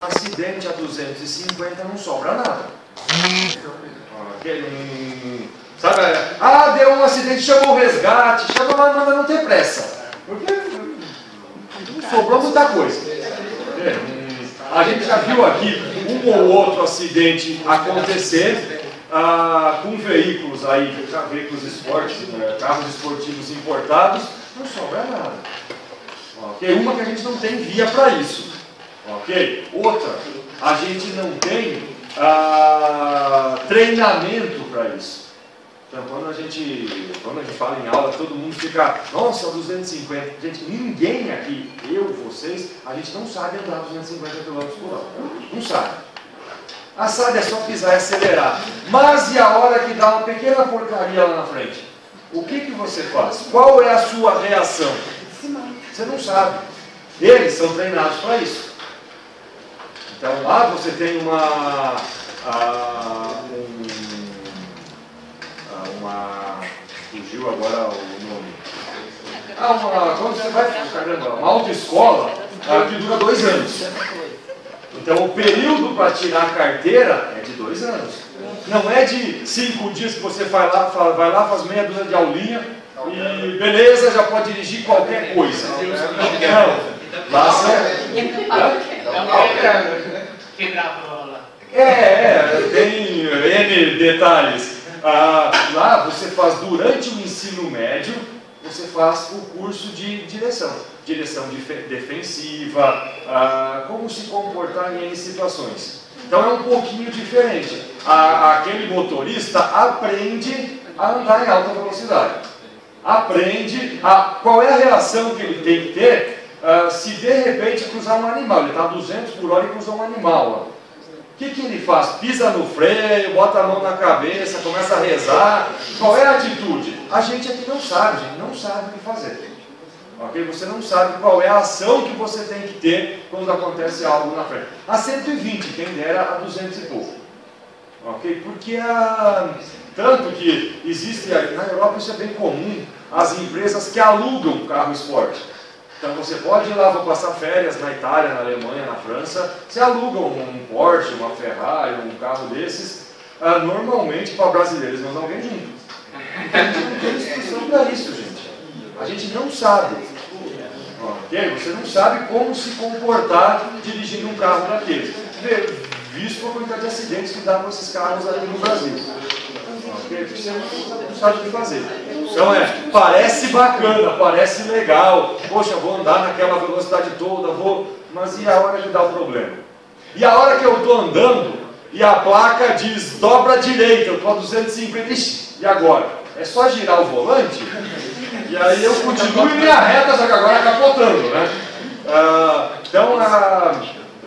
acidente a 250 não sobra nada. Sabe? Ah, deu um acidente, chamou o resgate, chama, mas não tem pressa. Porque sobrou muita coisa. A gente já viu aqui um ou outro acidente acontecer com veículos aí, veículos esportivos, carros esportivos importados, não sobra nada. Okay? Uma que a gente não tem via para isso. Okay? Outra, a gente não tem treinamento para isso. Então, quando a gente fala em aula, todo mundo fica, nossa, 250. Gente, ninguém aqui, eu, vocês, a gente não sabe andar 250 km por hora. Não sabe. A sabe é só pisar e acelerar. Mas e a hora que dá uma pequena porcaria lá na frente? O que você faz? Qual é a sua reação? Você não sabe. Eles são treinados para isso. Então lá você tem fugiu agora o nome. Quando você vai, caramba, uma autoescola que dura 2 anos. Então o período para tirar a carteira é de 2 anos. Não é de 5 dias que você vai lá, faz meia dúzia de aulinha e beleza, já pode dirigir qualquer coisa. Não. Lá tem N detalhes. Lá você faz durante o ensino médio, você faz o curso de direção defensiva, como se comportar em N situações. Então é um pouquinho diferente. Aquele motorista aprende a andar em alta velocidade. Aprende qual é a reação que ele tem que ter se de repente cruzar um animal. Ele está a 200 por hora e cruzou um animal. O que ele faz? Pisa no freio, bota a mão na cabeça, começa a rezar. Qual é a atitude? A gente aqui não sabe, não sabe o que fazer. Okay? Você não sabe qual é a ação que você tem que ter quando acontece algo na frente. A 120, quem dera a 200 e pouco. Okay? Porque tanto que existe, na Europa isso é bem comum, as empresas que alugam carro esporte. Então você pode ir lá, vou passar férias na Itália, na Alemanha, na França, você aluga um Porsche, uma Ferrari, um carro desses, normalmente para brasileiros mandam alguém junto. Então a gente não tem instrução para isso, gente. A gente não sabe. Okay? Você não sabe como se comportar dirigindo um carro daqueles. Visto a quantidade de acidentes que dá com esses carros ali no Brasil. Okay? Você não sabe o que fazer. Então parece bacana, parece legal. Poxa, vou andar naquela velocidade toda, mas e a hora que dá o problema? E a hora que eu estou andando e a placa diz dobra à direita, eu estou a 250, e agora? É só girar o volante e aí eu continuo em linha reta, só que agora capotando, né? Então,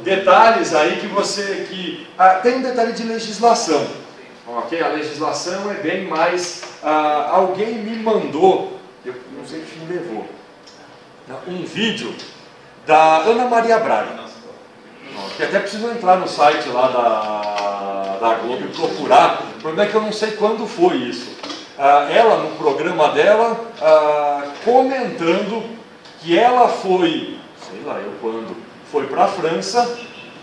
detalhes aí tem um detalhe de legislação. Okay? A legislação é bem mais... alguém me mandou, eu não sei que fim levou, um vídeo da Ana Maria Braga. Que até preciso entrar no site lá da Globo e procurar. O problema é que eu não sei quando foi isso. Ela, no programa dela, comentando que ela foi, sei lá eu quando, foi para a França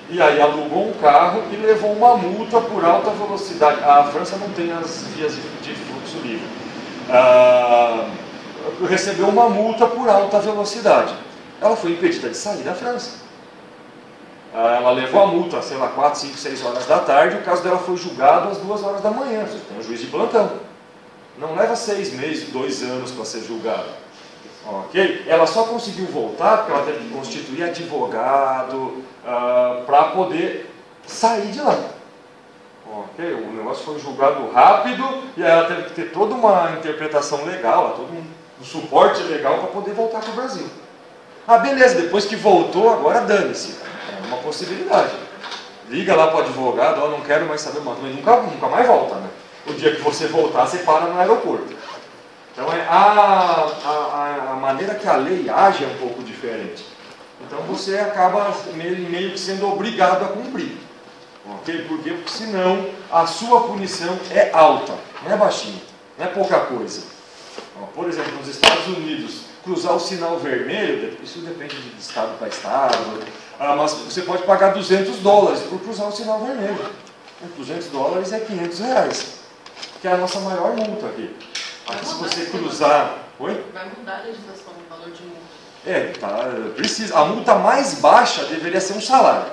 e aí alugou um carro e levou uma multa por alta velocidade. A França não tem as vias de fluxo livre. Recebeu uma multa por alta velocidade. Ela foi impedida de sair da França. Ela levou a multa, sei lá, 4, 5, 6 horas da tarde. O caso dela foi julgado às 2 horas da manhã. Você tem um juiz de plantão. Não leva 6 meses, 2 anos para ser julgado. Okay? Ela só conseguiu voltar porque ela teve que constituir advogado para poder sair de lá. Okay? O negócio foi julgado rápido e aí ela teve que ter toda uma interpretação legal, todo um suporte legal para poder voltar para o Brasil. Beleza, depois que voltou, agora dane-se. É uma possibilidade. Liga lá para o advogado, não quero mais saber, mas nunca mais volta, né? O dia que você voltar, você para no aeroporto. Então a maneira que a lei age é um pouco diferente. Então você acaba meio que sendo obrigado a cumprir. Okay? Por quê? Porque senão a sua punição é alta, não é baixinha, não é pouca coisa. Por exemplo, nos Estados Unidos, cruzar o sinal vermelho, isso depende de estado para estado, mas você pode pagar $200 por cruzar o sinal vermelho. $200 é R$500, que é a nossa maior multa aqui. Aqui se você cruzar... Oi? Vai mudar a legislação no valor de multa. Precisa. A multa mais baixa deveria ser um salário.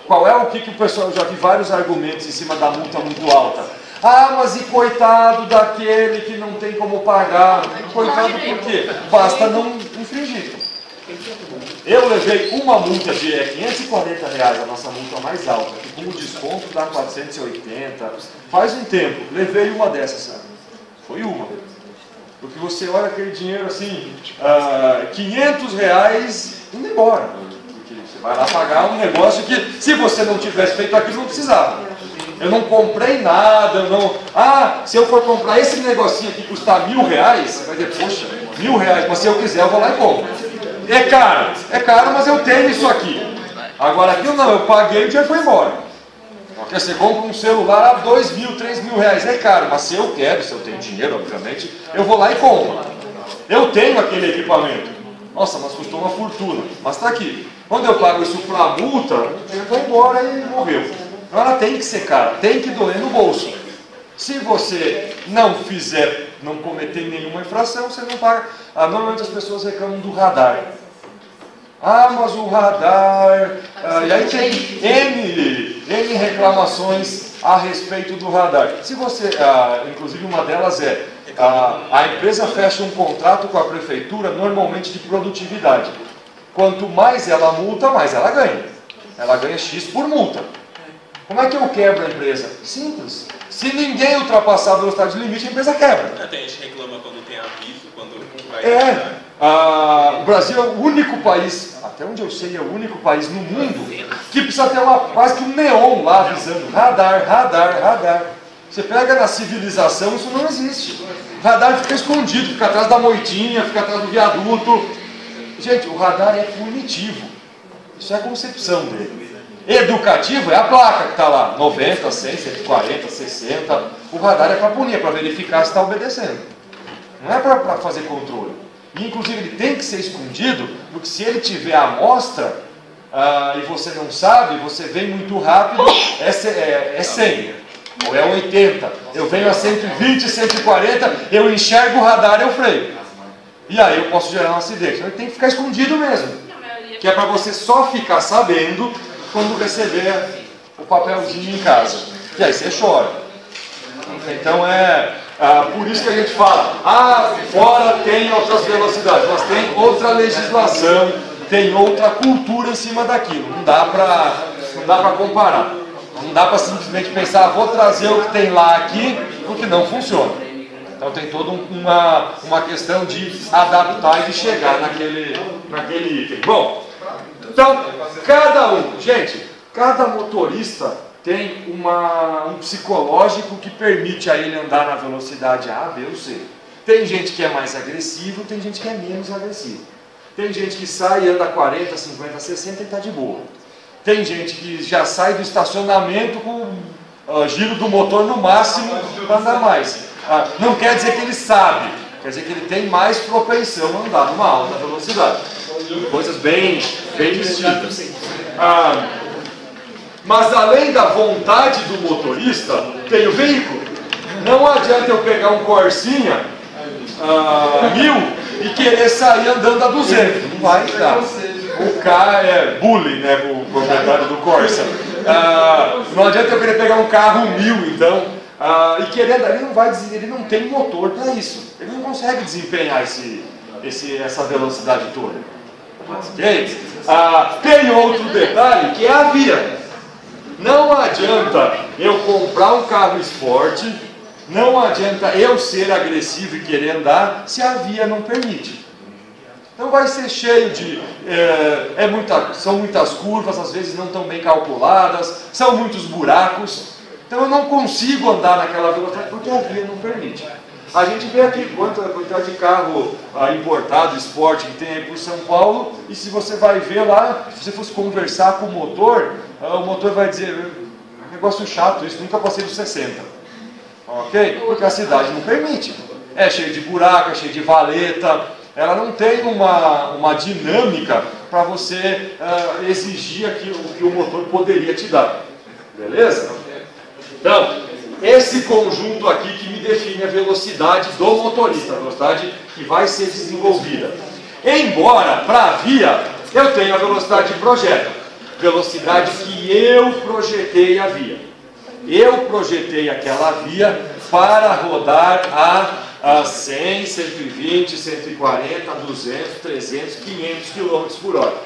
Qual é o que o pessoal... Eu já vi vários argumentos em cima da multa muito alta. Mas e coitado daquele que não tem como pagar? Coitado por quê? Basta não infringir. Eu levei uma multa de R$540, a nossa multa mais alta, que com o desconto dá 480. Faz um tempo, levei uma dessas, sabe? Foi uma. Porque você olha aquele dinheiro assim, R$500 indo embora. Porque você vai lá pagar um negócio que, se você não tivesse feito aquilo, não precisava. Eu não comprei nada, eu não... se eu for comprar esse negocinho aqui custar R$1.000, você vai dizer, poxa, R$1.000, mas se eu quiser eu vou lá e compro. É caro, mas eu tenho isso aqui. Agora aquilo não, eu paguei e o dinheiro foi embora. Porque você compra um celular a R$2.000, R$3.000, é caro, mas se eu quero, se eu tenho dinheiro, obviamente, eu vou lá e compro. Eu tenho aquele equipamento. Nossa, mas custou uma fortuna, mas está aqui. Quando eu pago isso para multa, o dinheiro vai embora e morreu. Então ela tem que ser cara, tem que doer no bolso. Se você não fizer, não cometer nenhuma infração, você não paga. Normalmente as pessoas reclamam do radar. Mas o radar... e aí tem N reclamações a respeito do radar. Se você, inclusive uma delas é, a empresa fecha um contrato com a prefeitura, normalmente de produtividade. Quanto mais ela multa, mais ela ganha. Ela ganha X por multa. Como é que eu quebro a empresa? Simples. Se ninguém ultrapassar a velocidade limite, a empresa quebra. Tem gente que reclama quando tem aviso, quando vai... O Brasil é o único país, até onde eu sei, é o único país no mundo que precisa ter quase que um neon lá avisando. Radar, radar, radar. Você pega na civilização, isso não existe. O radar fica escondido, fica atrás da moitinha, fica atrás do viaduto. Gente, o radar é punitivo. Isso é a concepção dele. Educativo é a placa que está lá, 90, 100, 140, 60. O radar é para punir, é para verificar se está obedecendo. Não é para fazer controle. E, inclusive, ele tem que ser escondido, porque se ele tiver a amostra, e você não sabe, você vem muito rápido, é 100, ou é 80. Eu venho a 120, 140, eu enxergo o radar, eu freio. E aí eu posso gerar um acidente. Então ele tem que ficar escondido mesmo. Que é para você só ficar sabendo quando receber o papelzinho em casa. E aí você chora. Então por isso que a gente fala, fora tem outras velocidades, mas tem outra legislação, tem outra cultura em cima daquilo. Não dá para comparar. Não dá para simplesmente pensar, vou trazer o que tem lá aqui, porque não funciona. Então tem toda uma questão de adaptar e de chegar naquele item. Bom, então cada motorista tem um psicológico que permite a ele andar na velocidade A, B ou C. Tem gente que é mais agressivo, tem gente que é menos agressivo. Tem gente que sai e anda 40, 50, 60 e está de boa. Tem gente que já sai do estacionamento com o giro do motor no máximo para andar mais. Não quer dizer que ele sabe, quer dizer que ele tem mais propensão a andar numa alta velocidade. Coisas bem distintas. Mas além da vontade do motorista, tem o veículo. Não adianta eu pegar um Corsinha 1000 e querer sair andando a 200. Não vai dar. O carro é bullying, né? O proprietário do Corsa. Não adianta eu querer pegar um carro 1000, então, e querendo, ele não tem motor para isso. Ele não consegue desempenhar essa velocidade toda. Okay? Tem outro detalhe que é a via. Não adianta eu comprar um carro esporte, não adianta eu ser agressivo e querer andar se a via não permite. Então vai ser cheio de... são muitas curvas, às vezes não tão bem calculadas, são muitos buracos. Então eu não consigo andar naquela velocidade porque a via não permite. A gente vê aqui quantidade de carro importado, esporte que tem aí por São Paulo, e se você vai ver lá, se você fosse conversar com o motor vai dizer, negócio chato, isso nunca passei dos 60. Ok? Porque a cidade não permite. É cheio de buraco, é cheio de valeta. ela não tem uma dinâmica para você exigir aquilo que o motor poderia te dar. Beleza? Então, esse conjunto aqui que me define a velocidade do motorista, a velocidade que vai ser desenvolvida. Embora, para a via, eu tenho a velocidade de projeto, velocidade que eu projetei a via. Eu projetei aquela via para rodar a 100, 120, 140, 200, 300, 500 km por hora.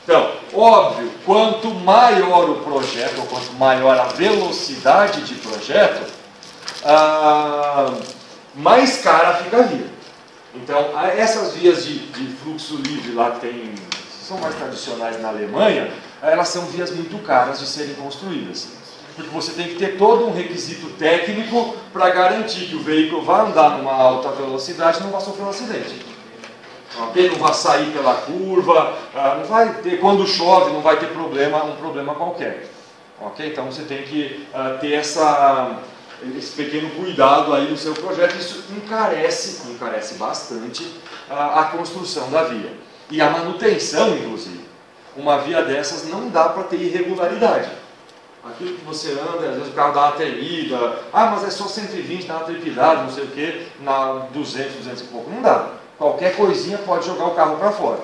Então, óbvio, quanto maior o projeto, ou quanto maior a velocidade de projeto, mais cara fica a via. Então, essas vias de fluxo livre lá que são mais tradicionais na Alemanha, elas são vias muito caras de serem construídas. Porque você tem que ter todo um requisito técnico para garantir que o veículo vai andar numa alta velocidade e não vai sofrer um acidente. Okay? Não vai sair pela curva, não vai ter, quando chove não vai ter um problema qualquer. Okay? Então você tem que ter esse pequeno cuidado aí no seu projeto. Isso encarece bastante a construção da via. E a manutenção, inclusive. Uma via dessas não dá para ter irregularidade. Aquilo que você anda, às vezes o carro dá uma tremida, mas é só 120, dá uma trepidade, não sei o que, na 200, 200 e pouco. Não dá. Qualquer coisinha pode jogar o carro para fora.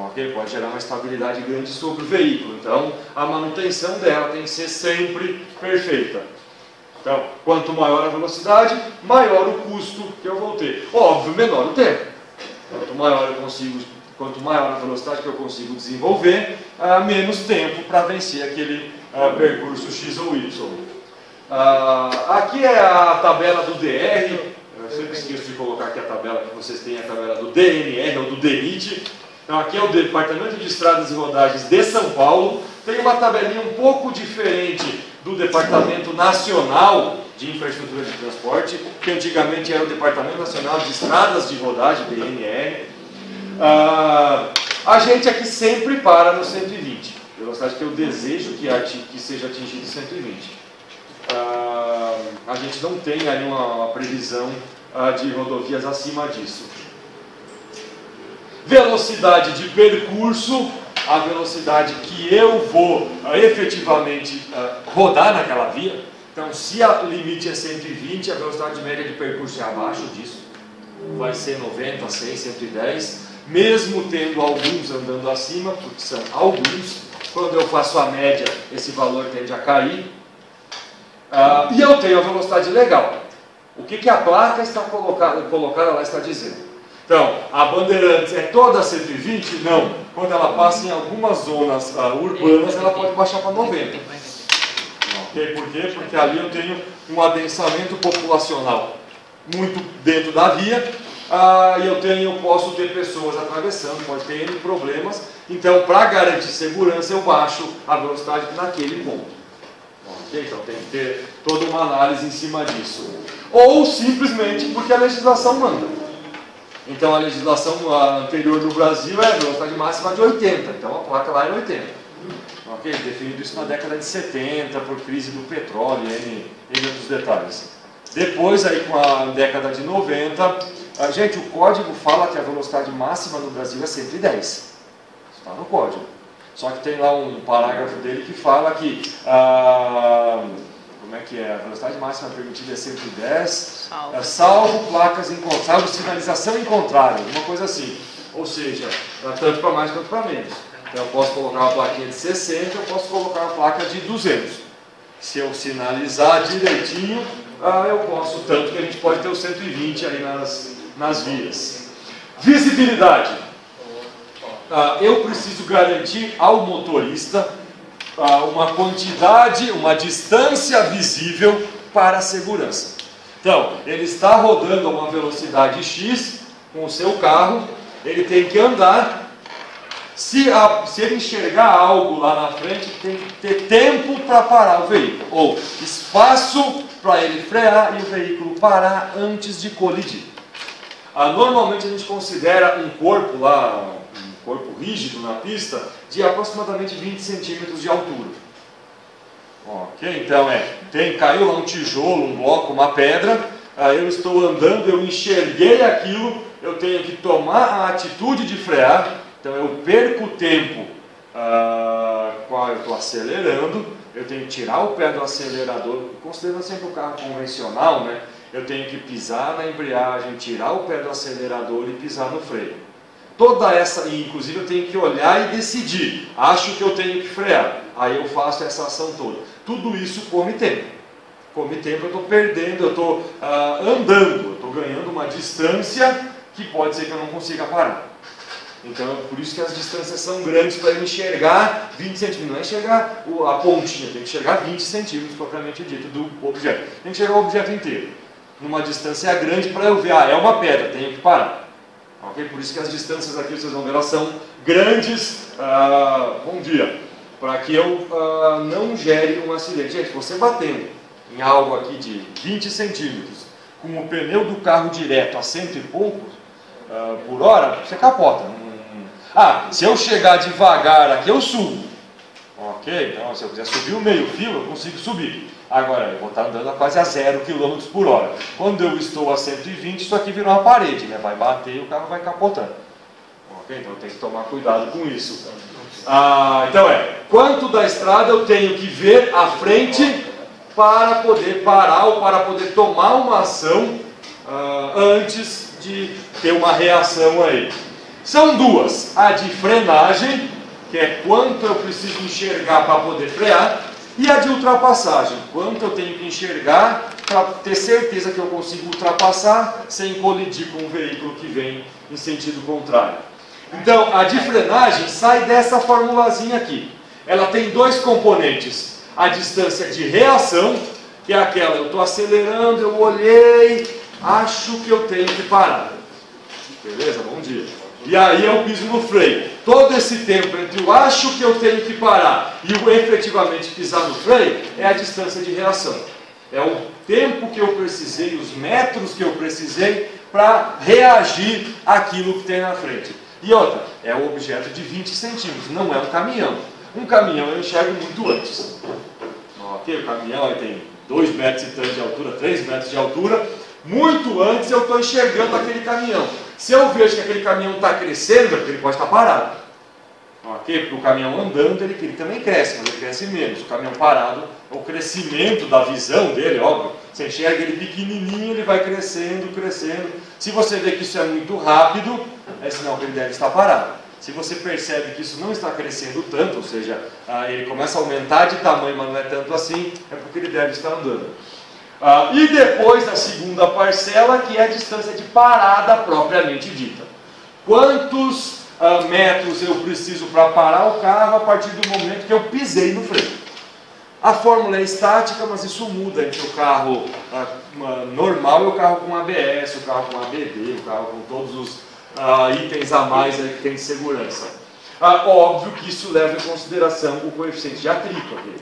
Okay? Pode gerar uma estabilidade grande sobre o veículo. Então, a manutenção dela tem que ser sempre perfeita. Então, quanto maior a velocidade, maior o custo que eu vou ter. Óbvio, menor o tempo. Quanto maior a velocidade que eu consigo desenvolver, menos tempo para vencer aquele percurso X ou Y. Aqui é a tabela do DR. Eu sempre esqueço de colocar aqui a tabela que vocês têm, a tabela do DNR ou do DENIT. Então aqui é o Departamento de Estradas e Rodagens de São Paulo. Tem uma tabelinha um pouco diferente do Departamento Nacional de Infraestrutura de Transporte, que antigamente era o Departamento Nacional de Estradas de Rodagem, DNR. A gente aqui sempre para no 120, velocidade que eu desejo que seja atingido 120. A gente não tem aí uma previsão de rodovias acima disso. Velocidade de percurso, a velocidade que eu vou efetivamente rodar naquela via. Então, se o limite é 120, a velocidade média de percurso é abaixo disso. Vai ser 90, 100, 110. Mesmo tendo alguns andando acima, porque são alguns, quando eu faço a média, esse valor tende a cair. E eu tenho a velocidade legal. O que a placa está colocada lá está dizendo? Então, a Bandeirantes é toda 120? Não. Quando ela passa em algumas zonas urbanas, ela pode baixar para 90. Okay? Por quê? Porque ali eu tenho um adensamento populacional muito dentro da via. E eu posso ter pessoas atravessando, pode ter N problemas. Então, para garantir segurança, eu baixo a velocidade naquele ponto. Okay? Então, tem que ter toda uma análise em cima disso. Ou simplesmente porque a legislação manda. Então, a legislação anterior do Brasil é a velocidade máxima de 80. Então, a placa lá é 80. Okay? Definido isso na década de 70, por crise do petróleo, N outros detalhes. Depois, aí, com a década de 90, gente, o código fala que a velocidade máxima no Brasil é 110. Está no código. Só que tem lá um parágrafo dele que fala que como é que é? A velocidade máxima permitida é 110, salvo placas salvo sinalização em contrário, alguma coisa assim. Ou seja, tanto para mais quanto para menos. Então eu posso colocar uma plaquinha de 60, eu posso colocar uma placa de 200. Se eu sinalizar direitinho, eu posso, tanto que a gente pode ter o 120 aí nas vias. Visibilidade. Eu preciso garantir ao motorista uma quantidade, uma distância visível para a segurança. Então, ele está rodando a uma velocidade X com o seu carro, ele tem que andar. Se ele enxergar algo lá na frente, tem que ter tempo para parar o veículo, ou espaço para ele frear e o veículo parar antes de colidir. Normalmente a gente considera um corpo lá, um corpo rígido na pista, de aproximadamente 20 centímetros de altura. Ok? Então caiu lá um tijolo, um bloco, uma pedra, eu estou andando, eu enxerguei aquilo, eu tenho que tomar a atitude de frear, então eu perco tempo qual eu estou acelerando, eu tenho que tirar o pé do acelerador, considerando sempre o carro convencional, né? Eu tenho que pisar na embreagem, tirar o pé do acelerador e pisar no freio. Toda essa, e inclusive eu tenho que olhar e decidir, acho que eu tenho que frear, aí eu faço essa ação toda. Tudo isso come tempo. Come tempo, eu estou perdendo, eu estou andando, eu estou ganhando uma distância que pode ser que eu não consiga parar. Então é por isso que as distâncias são grandes para eu enxergar 20 centímetros, não é enxergar a pontinha, tem que enxergar 20 centímetros propriamente dito do objeto. Tem que enxergar o objeto inteiro. Numa distância grande para eu ver, é uma pedra, tenho que parar. Okay? Por isso que as distâncias aqui, vocês vão ver, elas são grandes, bom dia, para que eu não gere um acidente. Gente, você batendo em algo aqui de 20 centímetros, com o pneu do carro direto a 100 e poucos por hora, você capota. Se eu chegar devagar aqui, eu subo. Ok? Então, se eu quiser subir o meio fio, eu consigo subir. Agora, eu vou estar andando a quase a 0 km por hora. Quando eu estou a 120, isso aqui virou uma parede, né? Vai bater e o carro vai capotando. Ok? Então, eu tenho que tomar cuidado com isso. Então, quanto da estrada eu tenho que ver à frente para poder parar ou para poder tomar uma ação antes de ter uma reação aí. São duas, a de frenagem, que é quanto eu preciso enxergar para poder frear, e a de ultrapassagem, quanto eu tenho que enxergar para ter certeza que eu consigo ultrapassar sem colidir com um veículo que vem em sentido contrário. Então, a de frenagem sai dessa formulazinha aqui. Ela tem dois componentes, a distância de reação, que é aquela, eu estou acelerando, eu olhei, acho que eu tenho que parar. Beleza? Bom dia. E aí eu piso no freio. Todo esse tempo entre o acho que eu tenho que parar e o efetivamente pisar no freio é a distância de reação. É o tempo que eu precisei, os metros que eu precisei para reagir àquilo que tem na frente. E outra, é um objeto de 20 centímetros, não é um caminhão. Um caminhão eu enxergo muito antes. Ok? O caminhão aí tem 2 metros e tanto de altura, 3 metros de altura. Muito antes eu estou enxergando aquele caminhão. Se eu vejo que aquele caminhão está crescendo, é porque ele pode estar parado. Ok? Porque o caminhão andando, ele também cresce, mas ele cresce menos. O caminhão parado, o crescimento da visão dele, óbvio, você enxerga ele pequenininho, ele vai crescendo, crescendo. Se você vê que isso é muito rápido, é sinal que ele deve estar parado. Se você percebe que isso não está crescendo tanto, ou seja, ele começa a aumentar de tamanho, mas não é tanto assim, é porque ele deve estar andando. E depois a segunda parcela, que é a distância de parada propriamente dita. Quantos metros eu preciso para parar o carro a partir do momento que eu pisei no freio? A fórmula é estática, mas isso muda entre o carro normal e o carro com ABS, o carro com ABD, o carro com todos os itens a mais aí que tem de segurança. Óbvio que isso leva em consideração o coeficiente de atrito aqui.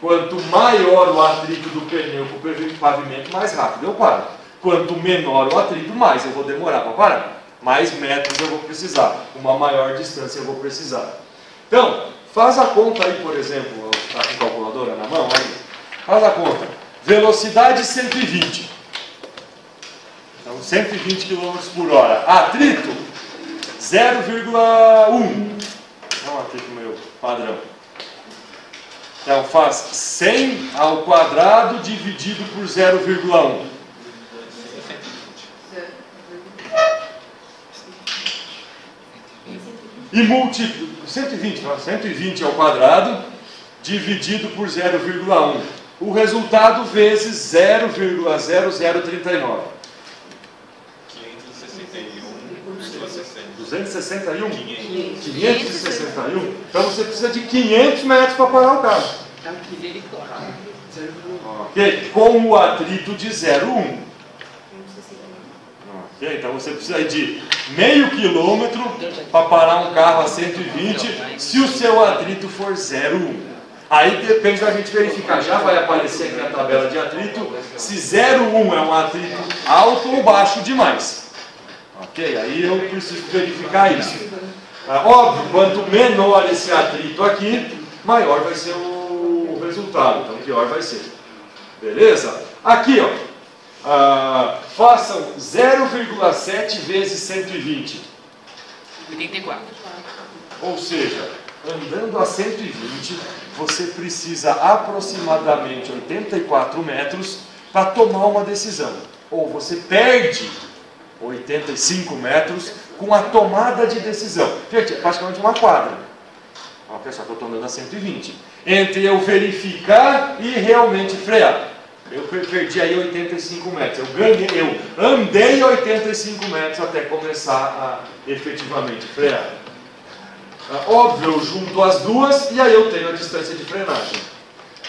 Quanto maior o atrito do pneu com o pavimento, mais rápido eu paro. Quanto menor o atrito, mais eu vou demorar para parar. Mais metros eu vou precisar. Uma maior distância eu vou precisar. Então, faz a conta aí, por exemplo, está com a calculadora na mão, aí. Faz a conta. Velocidade 120. Então, 120 km por hora. Atrito, 0,1. Vamos aqui com o meu padrão. Então faz 100 ao quadrado dividido por 0,1. E multiplica 120 ao quadrado dividido por 0,1. O resultado vezes 0,0039. 261? 561? Então você precisa de 500 metros para parar o carro. Ok? Com o atrito de 0,1. Ok? Então você precisa de meio quilômetro para parar um carro a 120 se o seu atrito for 0,1. Aí depende da gente verificar. Já vai aparecer aqui na tabela de atrito se 0,1 é um atrito alto ou baixo demais. Ok? Aí eu preciso verificar isso. Óbvio, quanto menor esse atrito aqui, maior vai ser o resultado. Então, pior vai ser. Beleza? Aqui, ó. Façam 0,7 vezes 120. 84. Ou seja, andando a 120, você precisa aproximadamente 84 metros para tomar uma decisão. Ou você perde 85 metros com a tomada de decisão. Gente, é praticamente uma quadra. Ó, pessoal, que eu estou andando a 120. Entre eu verificar e realmente frear. Eu perdi aí 85 metros. Eu andei 85 metros até começar a efetivamente frear. Óbvio, eu junto as duas e aí eu tenho a distância de frenagem.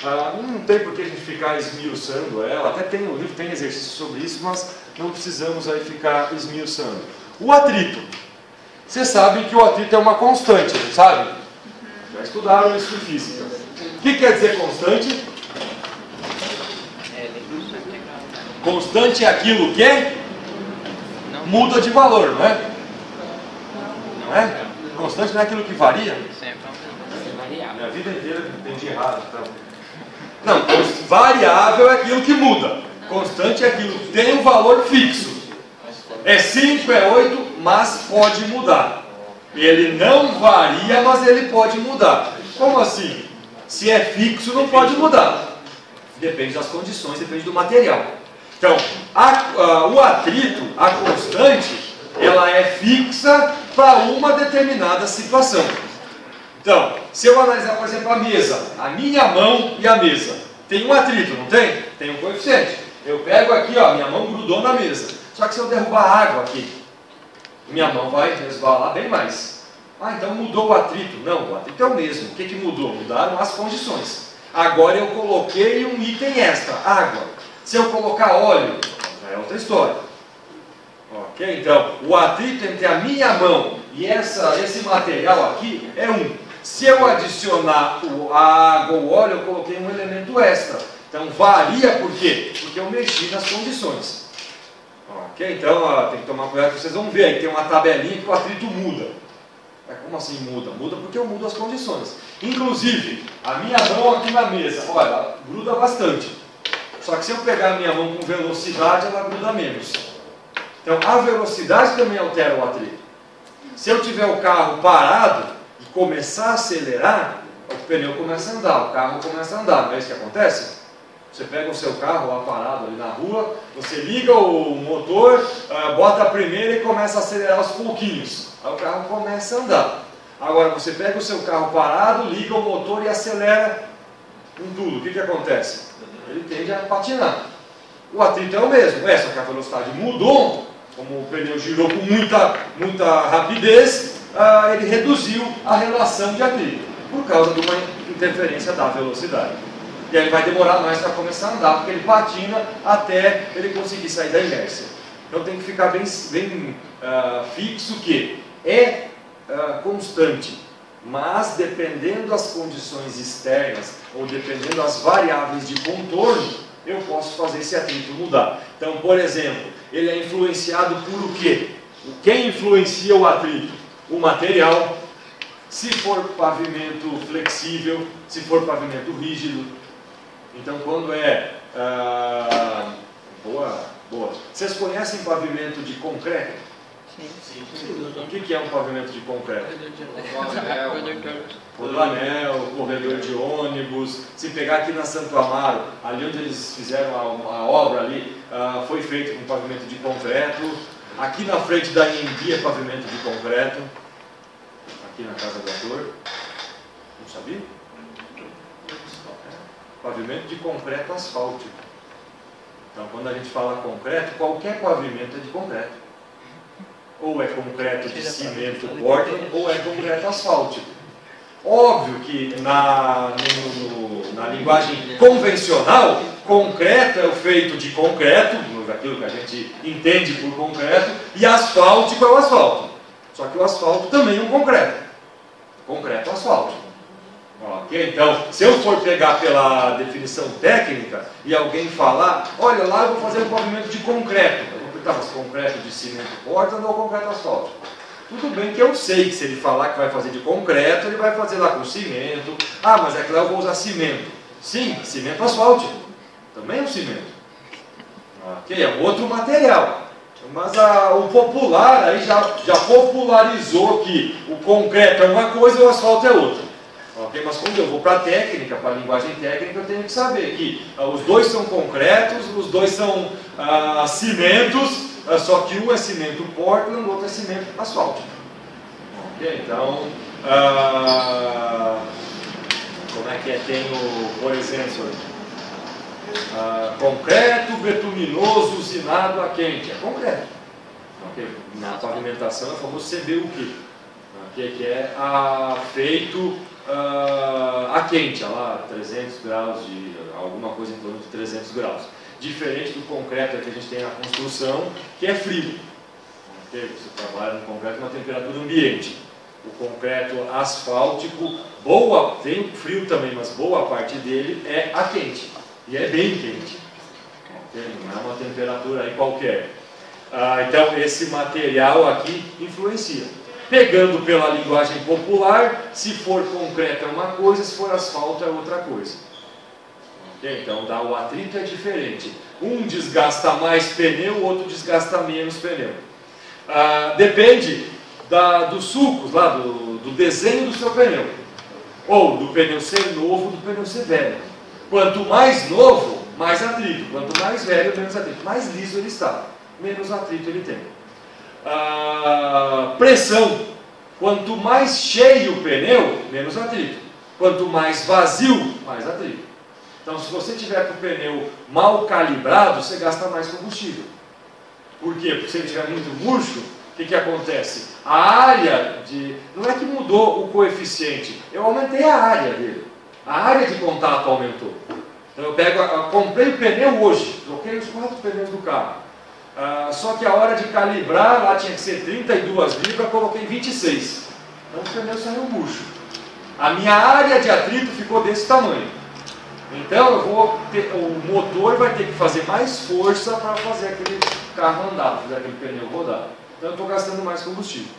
Não tem por que a gente ficar esmiuçando ela. Até tem um livro, tem exercício sobre isso, mas não precisamos aí ficar esmiuçando. O atrito. Vocês sabem que o atrito é uma constante, não sabe? Já estudaram isso em física. O que quer dizer constante? Constante é aquilo que muda de valor, não é? Não é? Constante não é aquilo que varia? Minha vida inteira eu entendi errado. Então. Não, variável é aquilo que muda. Constante é aquilo que tem um valor fixo. É 5, é 8, mas pode mudar. Ele não varia, mas ele pode mudar. Como assim? Se é fixo, não pode mudar. Depende das condições, depende do material. Então, o atrito, a constante, ela é fixa para uma determinada situação. Então, se eu analisar, por exemplo, a mesa, a minha mão e a mesa, tem um atrito, não tem? Tem um coeficiente. Eu pego aqui, ó, minha mão grudou na mesa. Só que se eu derrubar água aqui, minha mão vai resvalar bem mais. Então mudou o atrito. Não, o atrito é o mesmo. O que mudou? Mudaram as condições. Agora eu coloquei um item extra, água. Se eu colocar óleo, já é outra história. Ok? Então, o atrito entre a minha mão e esse material aqui é 1. Se eu adicionar a água ou o óleo, eu coloquei um elemento extra. Então, varia por quê? Porque eu mexi nas condições. Ok? Então, tem que tomar cuidado, vocês vão ver aí, tem uma tabelinha que o atrito muda. Como assim muda? Muda porque eu mudo as condições. Inclusive, a minha mão aqui na mesa, olha, ela gruda bastante. Só que se eu pegar a minha mão com velocidade, ela gruda menos. Então, a velocidade também altera o atrito. Se eu tiver o carro parado e começar a acelerar, o pneu começa a andar, o carro começa a andar. Não é isso que acontece? Você pega o seu carro lá parado ali na rua, você liga o motor, bota a primeira e começa a acelerar aos pouquinhos. Aí o carro começa a andar. Agora você pega o seu carro parado, liga o motor e acelera com tudo. O que acontece? Ele tende a patinar. O atrito é o mesmo, só que a velocidade mudou, como o pneu girou com muita rapidez, ele reduziu a relação de atrito, por causa de uma interferência da velocidade. E aí vai demorar mais para começar a andar, porque ele patina até ele conseguir sair da inércia. Então tem que ficar bem fixo que é constante, mas dependendo das condições externas, ou dependendo das variáveis de contorno, eu posso fazer esse atrito mudar. Então, por exemplo, ele é influenciado por o quê? Quem influencia o atrito? O material. Se for pavimento flexível, se for pavimento rígido. Então, quando boa. Vocês conhecem pavimento de concreto? Sim. O que é um pavimento de concreto? Rodoanel, corredor de ônibus. Se pegar aqui na Santo Amaro, ali onde eles fizeram a obra ali, foi feito com pavimento de concreto. Aqui na frente da Anhembi é pavimento de concreto. Aqui na casa do ator. Não sabia? Pavimento de concreto asfáltico. Então, quando a gente fala concreto, qualquer pavimento é de concreto. Ou é concreto de cimento Portland, ou é concreto asfáltico. Óbvio que na linguagem convencional, concreto é o feito de concreto, aquilo que a gente entende por concreto, e asfáltico é o asfalto. Só que o asfalto também é um concreto. Concreto asfáltico. Ok? Então, se eu for pegar pela definição técnica e alguém falar, olha lá, eu vou fazer um pavimento de concreto. Mas concreto de cimento Portland ou concreto asfáltico? Tudo bem que eu sei que se ele falar que vai fazer de concreto, ele vai fazer lá com cimento. Mas é que lá eu vou usar cimento. Sim, cimento asfáltico. Também é um cimento. Ok? É um outro material. Mas o popular aí já popularizou que o concreto é uma coisa e o asfalto é outra. Ok? Mas quando eu vou para a técnica, para a linguagem técnica, eu tenho que saber que os dois são concretos, os dois são cimentos, só que um é cimento Portland, o outro é cimento asfáltico. Ok? Então, como é que é? Tem por exemplo, concreto betuminoso usinado a quente. É concreto. Okay? Na pavimentação é o famoso CBUQ, que é feito a quente, lá 300 graus, alguma coisa em torno de 300 graus. Diferente do concreto que a gente tem na construção, que é frio. Okay? Você trabalha no concreto numa temperatura ambiente. O concreto asfáltico, tem frio também, mas boa parte dele é a quente. E é bem quente. Okay? Não é uma temperatura aí qualquer. Então esse material aqui influencia. Pegando pela linguagem popular, se for concreto é uma coisa, se for asfalto é outra coisa. Okay? Então o atrito é diferente. Um desgasta mais pneu, o outro desgasta menos pneu. Depende dos sulcos, lá do desenho do seu pneu. Ou do pneu ser novo, do pneu ser velho. Quanto mais novo, mais atrito. Quanto mais velho, menos atrito. Mais liso ele está, menos atrito ele tem. Pressão. Quanto mais cheio o pneu, menos atrito. Quanto mais vazio, mais atrito. Então, se você tiver com o pneu mal calibrado, você gasta mais combustível. Por quê? Porque se ele estiver muito murcho, o que acontece? A área não é que mudou o coeficiente, eu aumentei a área dele. A área de contato aumentou. Então eu comprei o pneu hoje, troquei os 4 pneus do carro. Só que a hora de calibrar, lá tinha que ser 32 libras, coloquei 26. Então o pneu saiu murcho. A minha área de atrito ficou desse tamanho. Então o motor vai ter que fazer mais força para fazer aquele carro andar, fazer aquele pneu rodar. Então eu estou gastando mais combustível.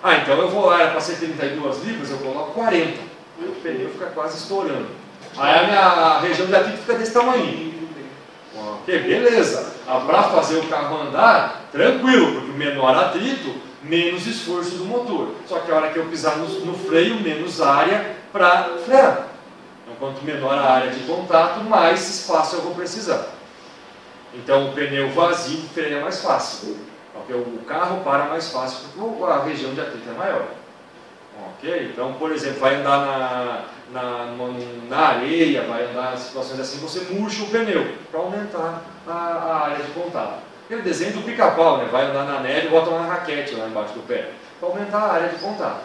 Então eu vou lá, era para ser 32 libras, eu coloco 40. O pneu fica quase estourando. Aí a minha região de atrito fica desse tamanho. Ok, beleza. Para fazer o carro andar, tranquilo, porque menor atrito, menos esforço do motor. Só que a hora que eu pisar no freio, menos área para frear. Então, quanto menor a área de contato, mais espaço eu vou precisar. Então, o pneu vazio freia mais fácil. Porque o carro para mais fácil, porque a região de atrito é maior. Ok? Então, por exemplo, vai andar na areia, vai andar em situações assim, você murcha o pneu para aumentar a área de contato. Aquele desenho do pica-pau, né? Vai andar na neve e bota uma raquete lá embaixo do pé, para aumentar a área de contato.